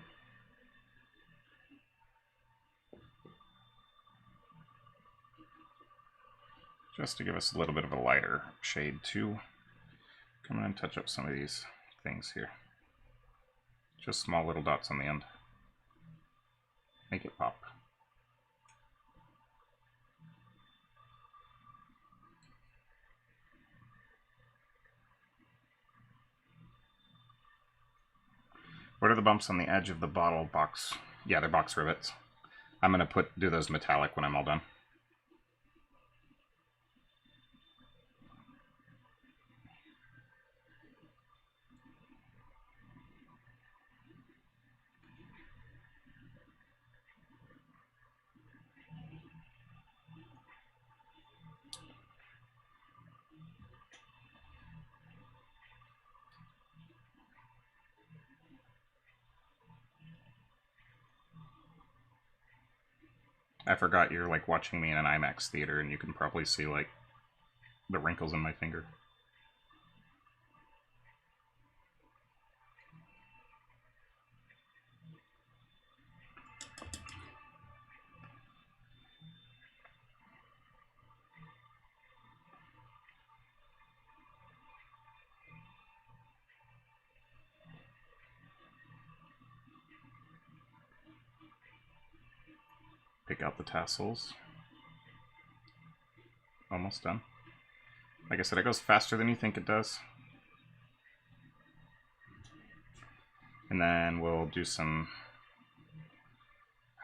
Just to give us a little bit of a lighter shade too. Come in and touch up some of these things here. Just small little dots on the end. Make it pop. What are the bumps on the edge of the bottle box? Yeah, they're box rivets. I'm gonna do those metallic when I'm all done. I forgot you're like watching me in an IMAX theater and you can probably see like the wrinkles in my finger. Pick out the tassels. Almost done. Like I said, it goes faster than you think it does. And then we'll do some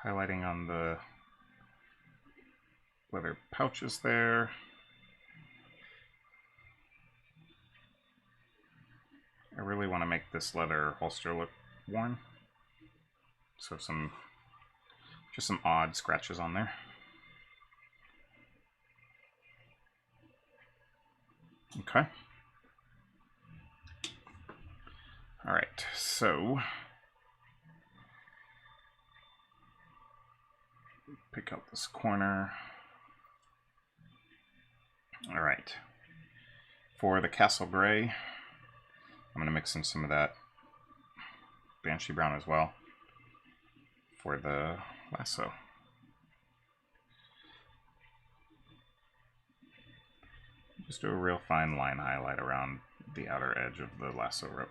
highlighting on the leather pouches there. I really want to make this leather holster look worn. So just some odd scratches on there. Okay. All right, so pick out this corner. All right. For the Castle Gray, I'm going to mix in some of that Banshee Brown as well for the lasso. Just do a real fine line highlight around the outer edge of the lasso rope.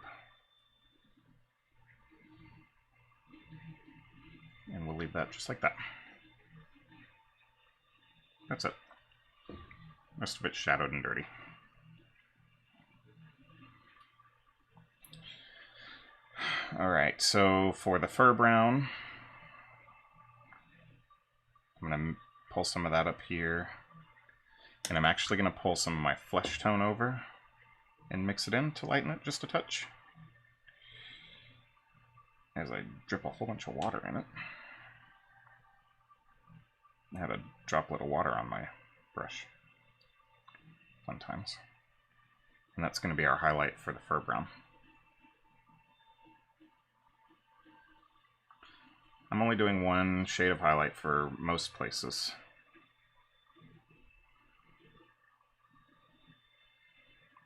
And we'll leave that just like that. That's it. Rest of it's shadowed and dirty. Alright, so for the fur brown, I'm going to pull some of that up here. And I'm actually going to pull some of my flesh tone over and mix it in to lighten it just a touch. As I drip a whole bunch of water in it. I had a droplet of water on my brush. Fun times. And that's going to be our highlight for the fur brown. I'm only doing one shade of highlight for most places.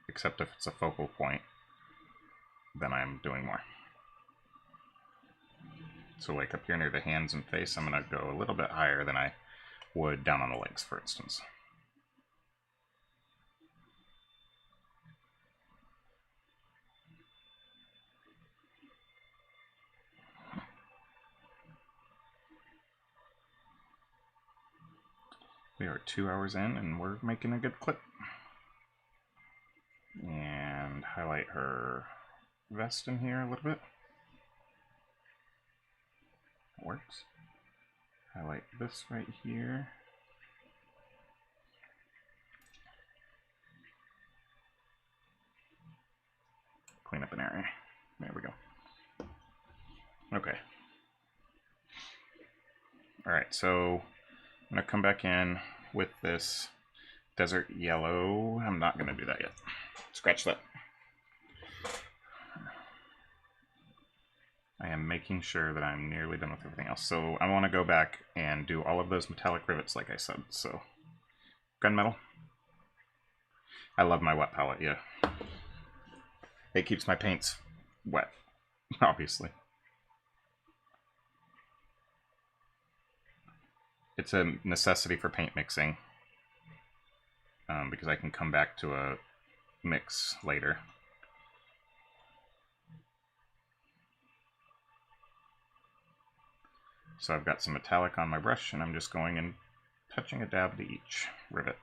Except if it's a focal point, then I'm doing more. So like up here near the hands and face, I'm going to go a little bit higher than I would down on the legs, for instance. We are 2 hours in and we're making a good clip. And highlight her vest in here a little bit. That works. Highlight this right here. Clean up an area. There we go. Okay. Alright, so I'm going to come back in with this desert yellow. I'm not going to do that yet. Scratch that. I am making sure that I'm nearly done with everything else. So I want to go back and do all of those metallic rivets like I said. So gunmetal. I love my wet palette, yeah. It keeps my paints wet, obviously. It's a necessity for paint mixing because I can come back to a mix later. So I've got some metallic on my brush and I'm just going and touching a dab to each rivet.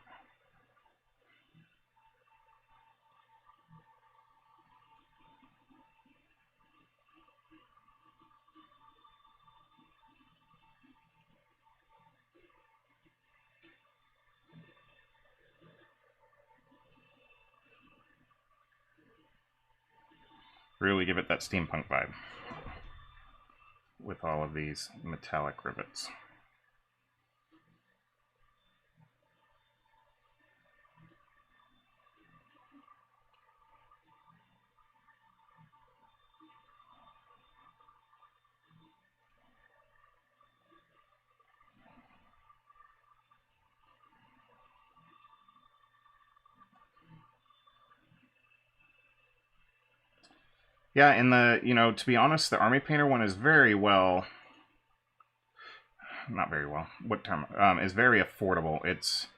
Really give it that steampunk vibe with all of these metallic rivets. Yeah, and to be honest, the Army Painter one is very well, not very well, what term, is very affordable. It's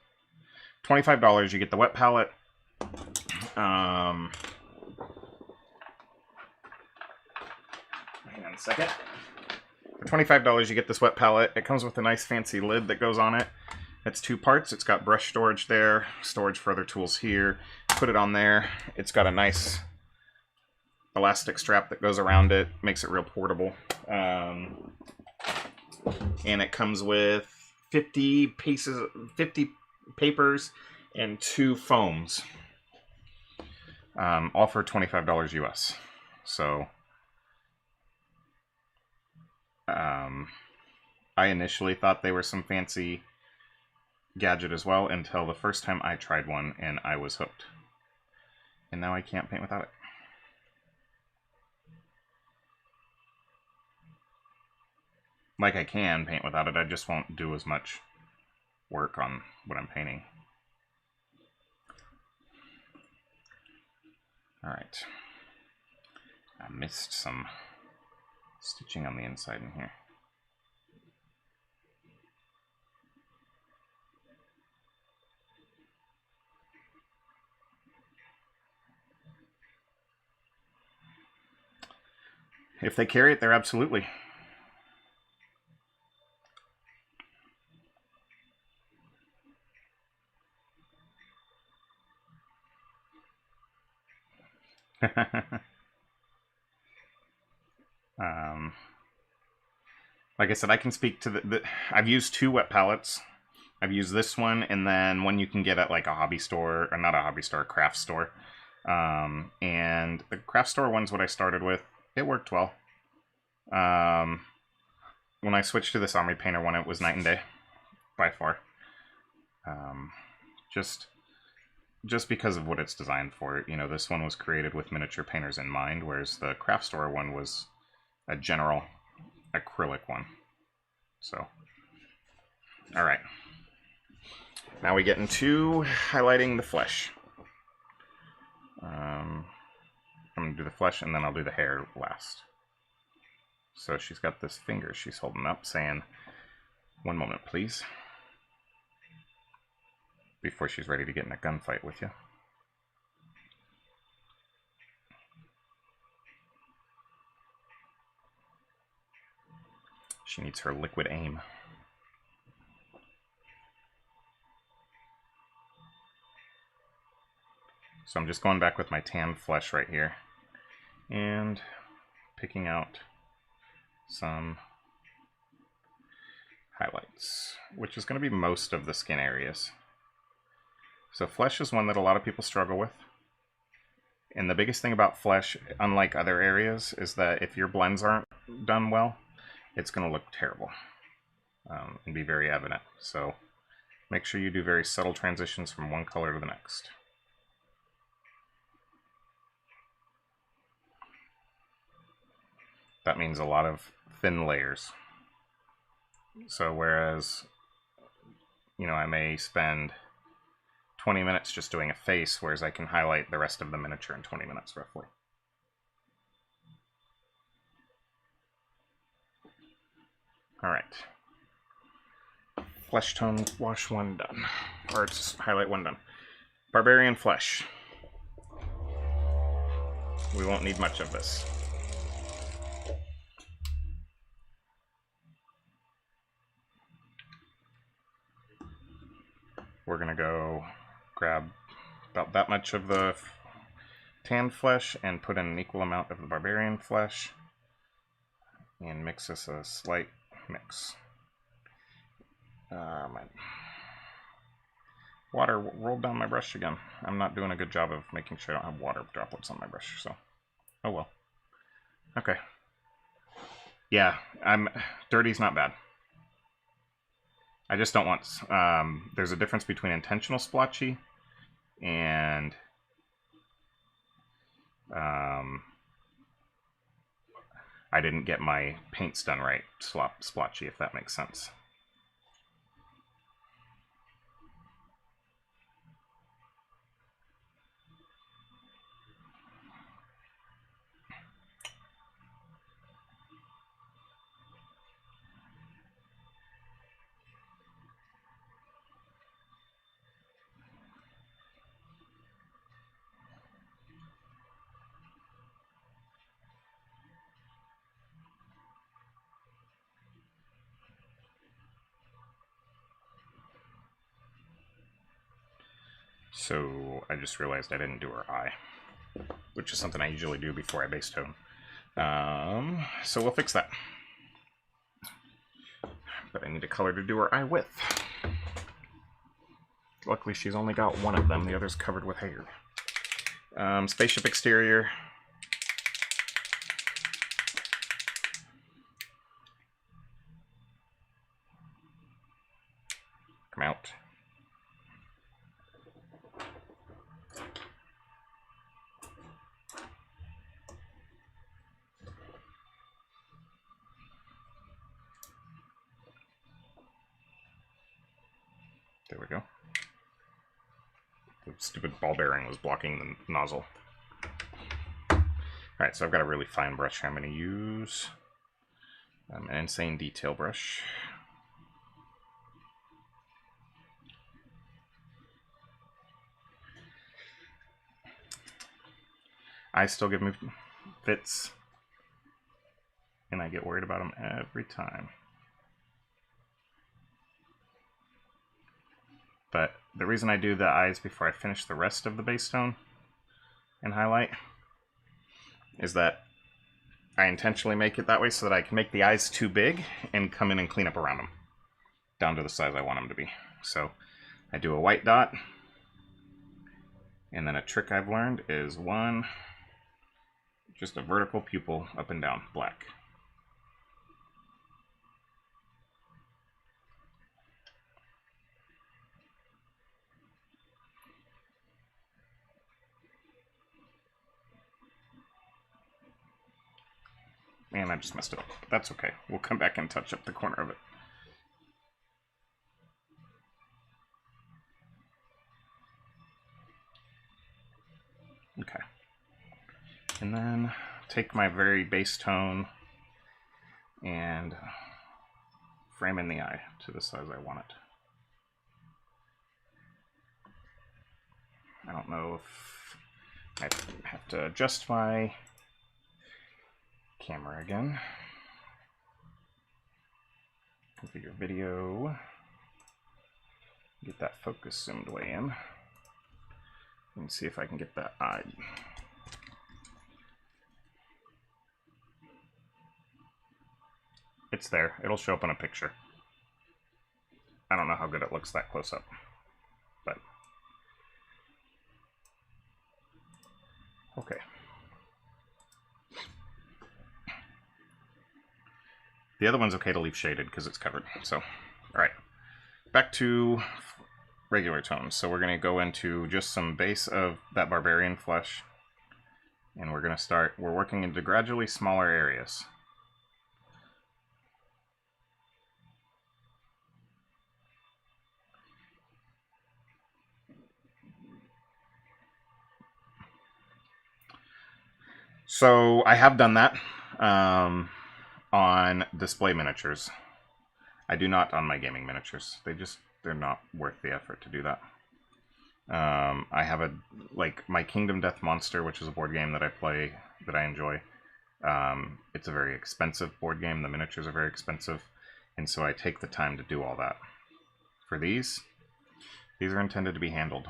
$25, you get the wet palette, hang on a second. For $25 you get this wet palette. It comes with a nice fancy lid that goes on it. It's 2 parts. It's got brush storage there, storage for other tools here. Put it on there. It's got a nice elastic strap that goes around it, makes it real portable. And it comes with 50 papers and 2 foams, all for $25 US. So I initially thought they were some fancy gadget as well until the first time I tried one and I was hooked. And now I can't paint without it. Like, I can paint without it, I just won't do as much work on what I'm painting. Alright. I missed some stitching on the inside in here. If they carry it, they're absolutely. Like I said, I can speak to I've used 2 wet palettes. I've used this one, and then one you can get at like a hobby store, or not a hobby store, a craft store. And the craft store one's what I started with. It worked well. When I switched to this Army Painter one, it was night and day, by far. Just because of what it's designed for. You know, this one was created with miniature painters in mind, whereas the craft store one was a general acrylic one. So, all right. Now we get into highlighting the flesh. I'm going to do the flesh and then I'll do the hair last. So she's got this finger she's holding up saying, "One moment, please," before she's ready to get in a gunfight with you. She needs her liquid aim. So I'm just going back with my tan flesh right here and picking out some highlights, which is going to be most of the skin areas. So flesh is one that a lot of people struggle with. And the biggest thing about flesh, unlike other areas, is that if your blends aren't done well, it's going to look terrible and be very evident. So make sure you do very subtle transitions from one color to the next. That means a lot of thin layers. So whereas, you know, I may spend 20 minutes just doing a face, whereas I can highlight the rest of the miniature in 20 minutes roughly. All right. Flesh tone wash 1 done. Or just highlight 1 done. Barbarian flesh. We won't need much of this. We're gonna go grab about that much of the tan flesh and put in an equal amount of the barbarian flesh and mix this a slight mix. My water rolled down my brush again. I'm not doing a good job of making sure I don't have water droplets on my brush, so oh well. Okay. Yeah, dirty's not bad. I just don't want, there's a difference between intentional splotchy and I didn't get my paints done right splotchy, if that makes sense. So I just realized I didn't do her eye, which is something I usually do before I base tone. So we'll fix that. But I need a color to do her eye with. Luckily she's only got one of them, the other's covered with hair. Spaceship exterior. Come out. There we go. The stupid ball bearing was blocking the nozzle. Alright, so I've got a really fine brush I'm going to use. An insane detail brush. I still give me fits, and I get worried about them every time. But the reason I do the eyes before I finish the rest of the base tone and highlight is that I intentionally make it that way so that I can make the eyes too big and come in and clean up around them down to the size I want them to be. So I do a white dot, and then a trick I've learned is just a vertical pupil up and down, black. Man, I just messed it up. That's okay. We'll come back and touch up the corner of it. And then take my very base tone and frame in the eye to the size I want it. I don't know if I have to adjust my camera again. Configure video. Get that focus zoomed way in. And see if I can get that eye. It's there. It'll show up in a picture. I don't know how good it looks that close up, but okay. The other one's okay to leave shaded because it's covered. So, all right, back to regular tones. So we're going to go into just some base of that barbarian flesh, and we're going to start. We're working into gradually smaller areas. So I have done that on display miniatures. I do not on my gaming miniatures. They're not worth the effort to do that. I have my Kingdom Death Monster, which is a board game that I play, that I enjoy. It's a very expensive board game. The miniatures are very expensive, and so I take the time to do all that. For these are intended to be handled.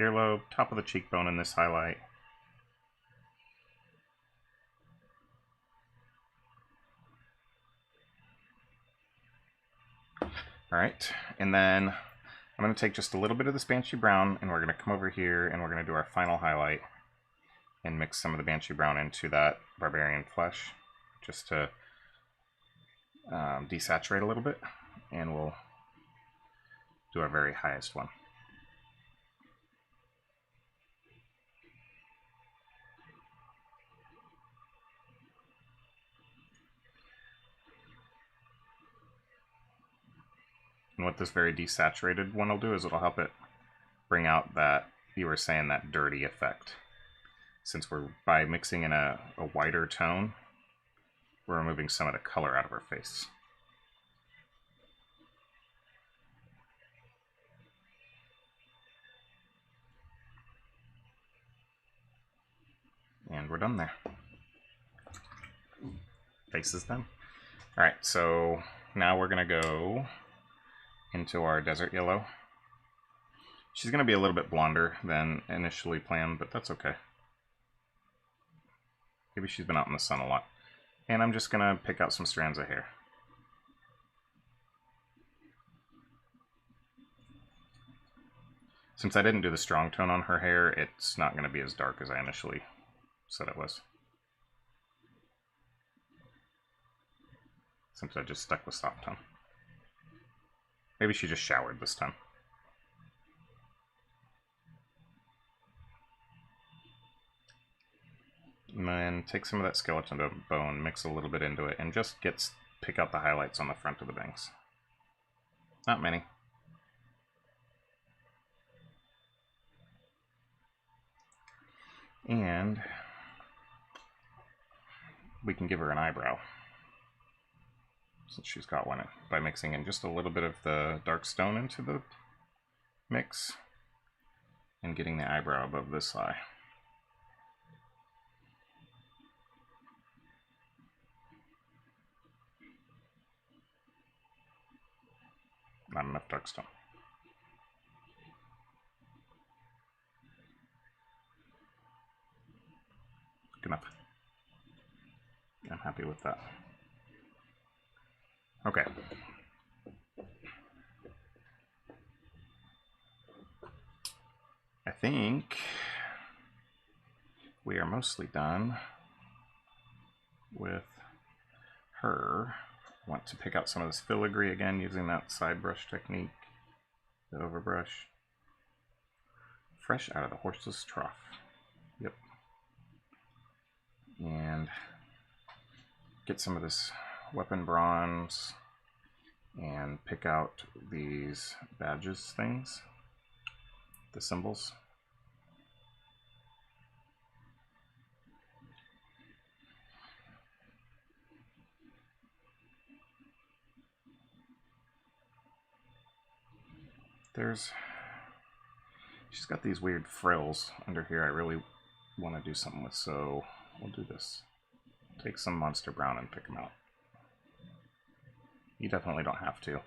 Earlobe, top of the cheekbone in this highlight. Alright, and then I'm going to take just a little bit of this Banshee Brown, and we're going to come over here, and we're going to do our final highlight, and mix some of the Banshee Brown into that Barbarian Flesh, just to desaturate a little bit, and we'll do our very highest one. And what this very desaturated one will do is it'll help it bring out that, you were saying, that dirty effect. Since we're, by mixing in a whiter tone, we're removing some of the color out of her face. And we're done there. Face is done. Alright, so now we're going to go into our Desert Yellow. She's going to be a little bit blonder than initially planned, but that's okay. Maybe she's been out in the sun a lot. And I'm just going to pick out some strands of hair. Since I didn't do the strong tone on her hair, it's not going to be as dark as I initially said it was. Since I just stuck with soft tone. Maybe she just showered this time. And then take some of that skeleton bone, mix a little bit into it, and just pick out the highlights on the front of the bangs. Not many. And we can give her an eyebrow, since she's got one, by mixing in just a little bit of the dark stone into the mix and getting the eyebrow above this eye. Not enough dark stone. Good enough. I'm happy with that. Okay. I think we are mostly done with her. I want to pick out some of this filigree again using that side brush technique, the overbrush. Fresh out of the horse's trough. Yep. And get some of this weapon bronze and pick out these badges things, the symbols. She's got these weird frills under here I really want to do something with, so we'll do this. Take some monster brown and pick them out. You definitely don't have to.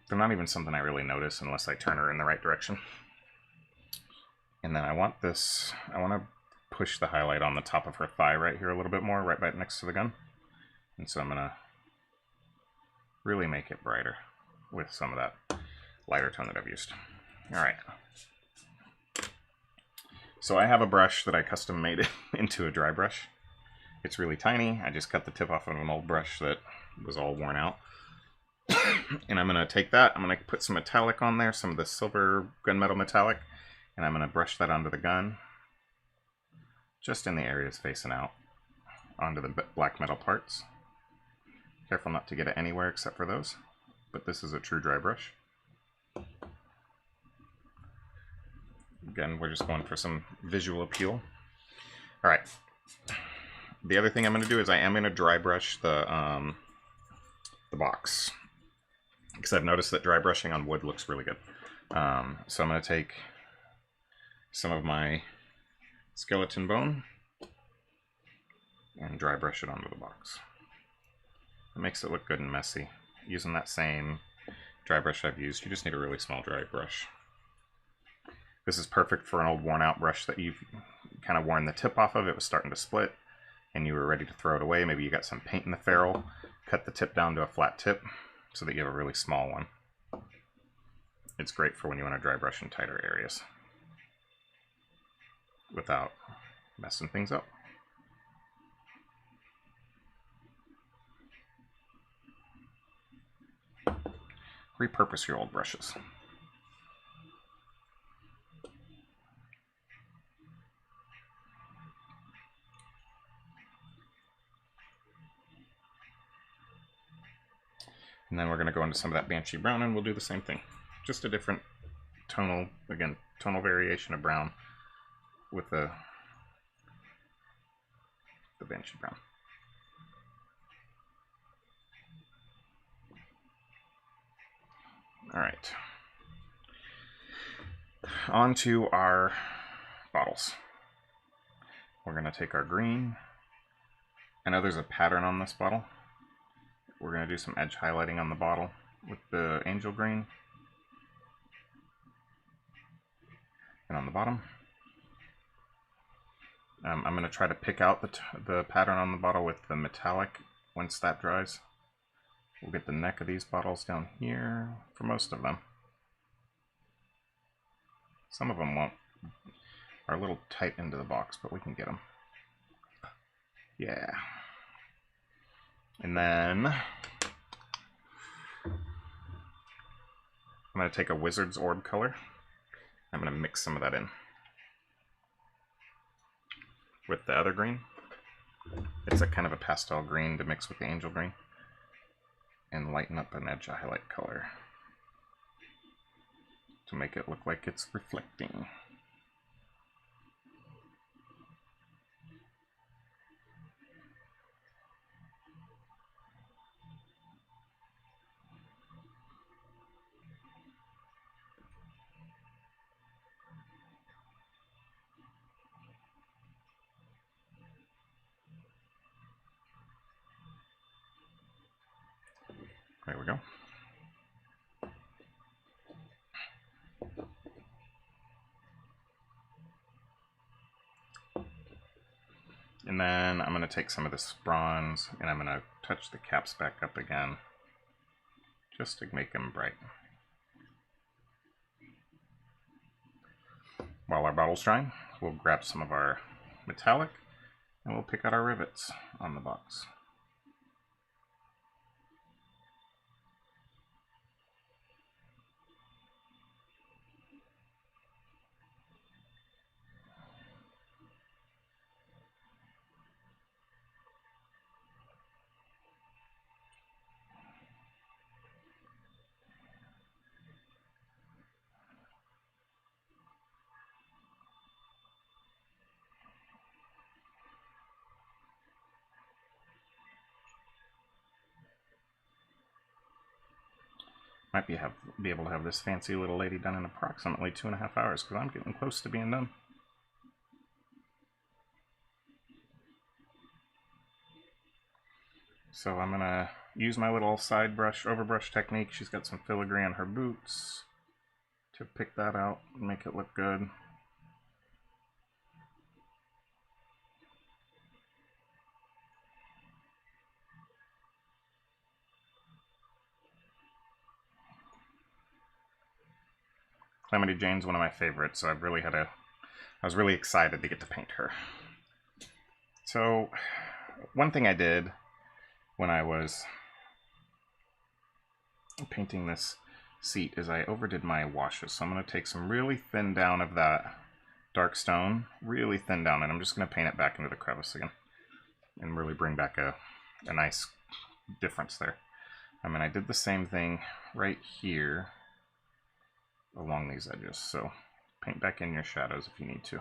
They're not even something I really notice unless I turn her in the right direction. And then I want to push the highlight on the top of her thigh right here a little bit more, right next to the gun. And so I'm going to really make it brighter with some of that lighter tone that I've used. Alright. So I have a brush that I custom made into a dry brush. It's really tiny. I just cut the tip off of an old brush that was all worn out. And I'm going to take that, I'm going to put some metallic on there, some of the silver gunmetal metallic, and I'm going to brush that onto the gun, just in the areas facing out, onto the black metal parts. Careful not to get it anywhere except for those, but this is a true dry brush. Again, we're just going for some visual appeal. Alright. The other thing I'm going to do is I am going to dry brush the box, because I've noticed that dry brushing on wood looks really good. So I'm going to take some of my skeleton bone and dry brush it onto the box. It makes it look good and messy. Using that same dry brush I've used, you just need a really small dry brush. This is perfect for an old worn out brush that you've kind of worn the tip off of. It was starting to split and you were ready to throw it away. Maybe you got some paint in the ferrule, cut the tip down to a flat tip so that you have a really small one. It's great for when you want to dry brush in tighter areas without messing things up. Repurpose your old brushes. And then we're going to go into some of that Banshee brown and we'll do the same thing. Just a different tonal variation of brown with the Banshee brown. Alright. On to our bottles. We're going to take our green. I know there's a pattern on this bottle. We're going to do some edge highlighting on the bottle with the angel green. And on the bottom. I'm going to try to pick out the pattern on the bottle with the metallic once that dries. We'll get the neck of these bottles down here for most of them. Some of them won't. Are a little tight into the box, but we can get them. Yeah. And then I'm going to take a Wizard's Orb color. I'm going to mix some of that in with the other green. It's a kind of a pastel green to mix with the angel green and lighten up an edge highlight color to make it look like it's reflecting. There we go. And then I'm going to take some of this bronze and I'm going to touch the caps back up again just to make them bright. While our bottle's drying, we'll grab some of our metallic and we'll pick out our rivets on the box. Might be able to have this fancy little lady done in approximately 2.5 hours, because I'm getting close to being done. So I'm going to use my little side brush, overbrush technique. She's got some filigree on her boots to pick that out and make it look good. Calamity Jane's one of my favorites, so I was really excited to get to paint her. So, one thing I did when I was painting this seat is I overdid my washes. So I'm going to take some really thin down of that dark stone, really thin down, and I'm just going to paint it back into the crevice again and really bring back a nice difference there. I mean, I did the same thing right here along these edges, so paint back in your shadows if you need to.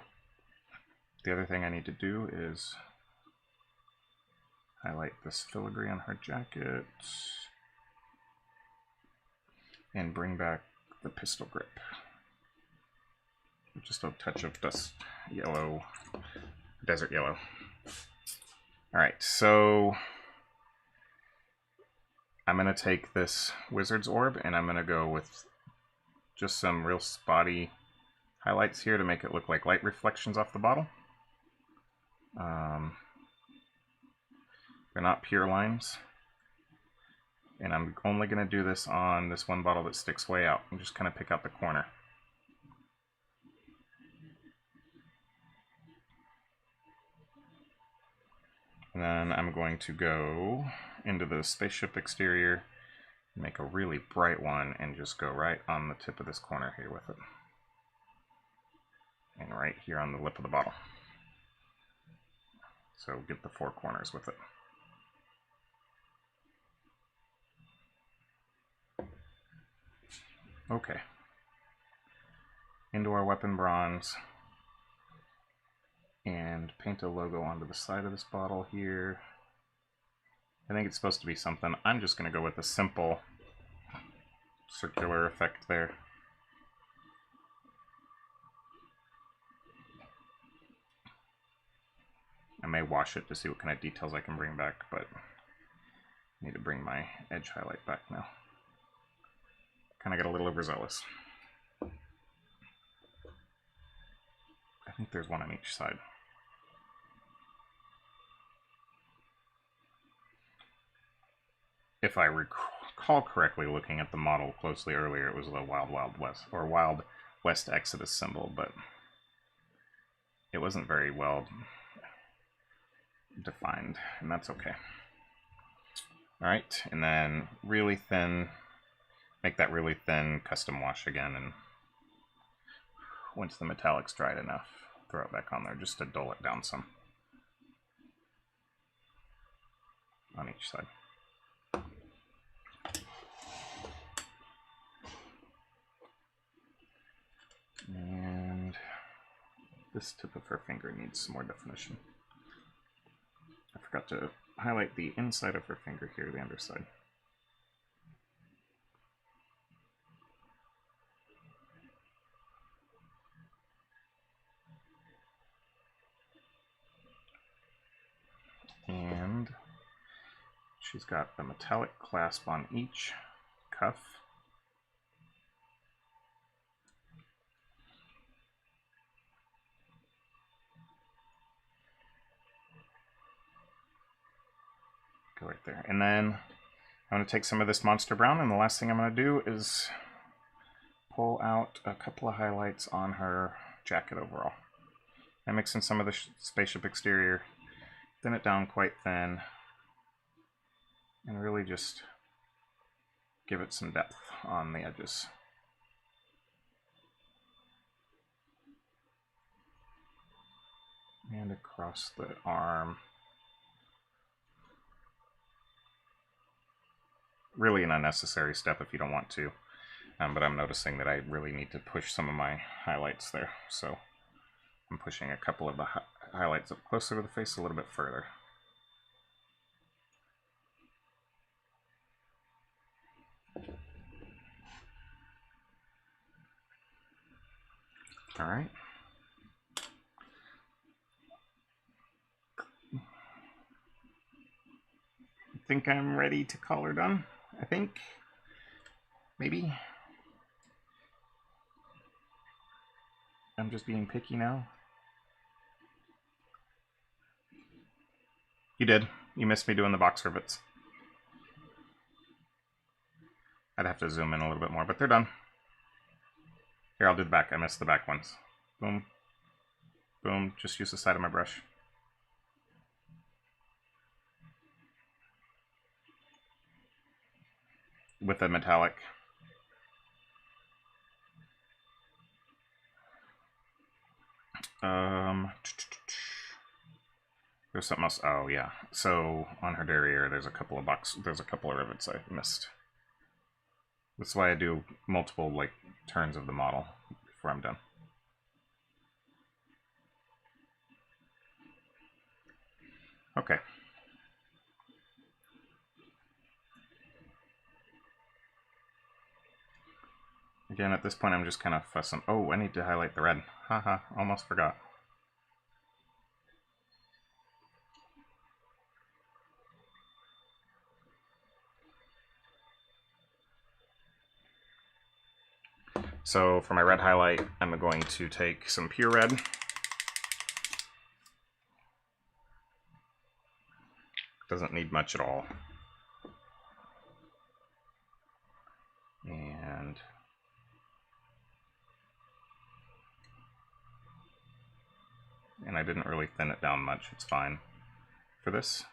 The other thing I need to do is highlight this filigree on her jacket and bring back the pistol grip. Just a touch of dust yellow, desert yellow. Alright, so I'm going to take this wizard's orb and I'm going to go with just some real spotty highlights here to make it look like light reflections off the bottle. They're not pure lines. And I'm only going to do this on this one bottle that sticks way out and just kind of pick out the corner. And then I'm going to go into the spaceship exterior, make a really bright one, and just go right on the tip of this corner here with it. And right here on the lip of the bottle. So get the 4 corners with it. Okay. Into our weapon bronze. And paint a logo onto the side of this bottle here. I think it's supposed to be something. I'm just going to go with a simple circular effect there. I may wash it to see what kind of details I can bring back, but I need to bring my edge highlight back now. Kind of got a little overzealous. I think there's one on each side. If I recall correctly, looking at the model closely earlier, it was the Wild West, or Wild West Exodus symbol, but it wasn't very well defined, and that's okay. Alright, and then really thin, make that really thin custom wash again, and once the metallic's dried enough, throw it back on there just to dull it down some on each side. And this tip of her finger needs some more definition. I forgot to highlight the inside of her finger here, the underside. And she's got the metallic clasp on each cuff. Go right there. And then I'm going to take some of this Monster Brown, and the last thing I'm going to do is pull out a couple of highlights on her jacket overall. I mix in some of the spaceship exterior, thin it down quite thin, and really just give it some depth on the edges. And across the arm. Really an unnecessary step if you don't want to, but I'm noticing that I really need to push some of my highlights there, so I'm pushing a couple of the highlights up closer to the face a little bit further. All right. I think I'm ready to call her done. I think. Maybe. I'm just being picky now. You did. You missed me doing the box rivets. I'd have to zoom in a little bit more, but they're done. Here, I'll do the back. I missed the back ones. Boom. Boom. Just use the side of my brush. With a metallic. There's something else. Oh yeah. So on her derriere, there's a couple of rivets I missed. That's why I do multiple like turns of the model before I'm done. Okay. Again, at this point, I'm just kind of fussing. Oh, I need to highlight the red. Haha, almost forgot. So for my red highlight, I'm going to take some pure red. Doesn't need much at all. And I didn't really thin it down much. It's fine for this.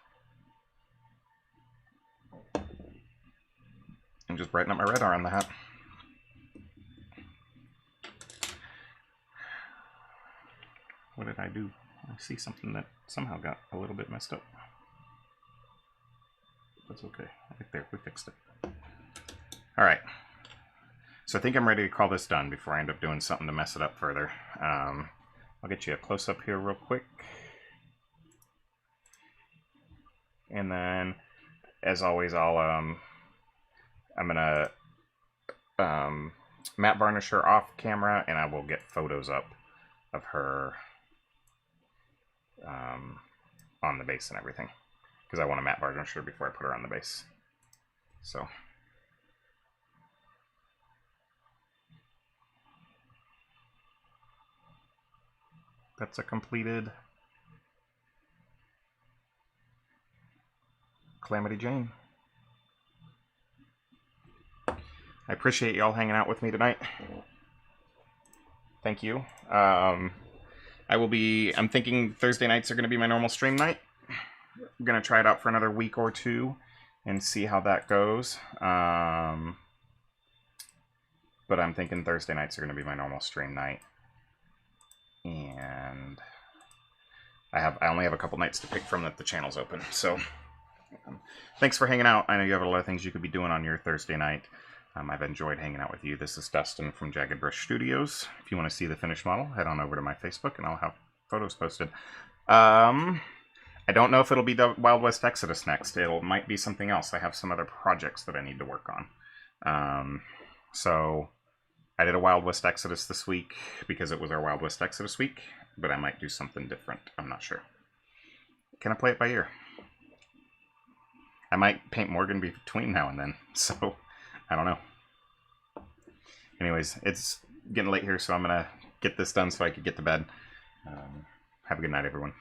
And just brighten up my red around the hat. What did I do? I see something that somehow got a little bit messed up. That's okay. Right there, we fixed it. Alright. So I think I'm ready to call this done before I end up doing something to mess it up further. I'll get you a close-up here real quick. And then, as always, I'm gonna matte varnish her off camera, and I will get photos up of her on the base and everything, because I want to matte varnish her before I put her on the base. So. That's a completed Calamity Jane. I appreciate y'all hanging out with me tonight. Thank you. I'm thinking Thursday nights are going to be my normal stream night. I'm going to try it out for another week or two and see how that goes. But I'm thinking Thursday nights are going to be my normal stream night. And I only have a couple nights to pick from that the channel's open. So thanks for hanging out. I know you have a lot of things you could be doing on your Thursday night. I've enjoyed hanging out with you. This is Dustin from Jagged Brush Studios. If you want to see the finished model, head on over to my Facebook and I'll have photos posted. I don't know if it'll be the Wild West Exodus next. It might be something else. I have some other projects that I need to work on. So I did a Wild West Exodus this week because it was our Wild West Exodus week, but I might do something different. I'm not sure. Can I play it by ear? I might paint Morgan between now and then, so I don't know. Anyways, it's getting late here, so I'm going to get this done so I can get to bed. Have a good night, everyone.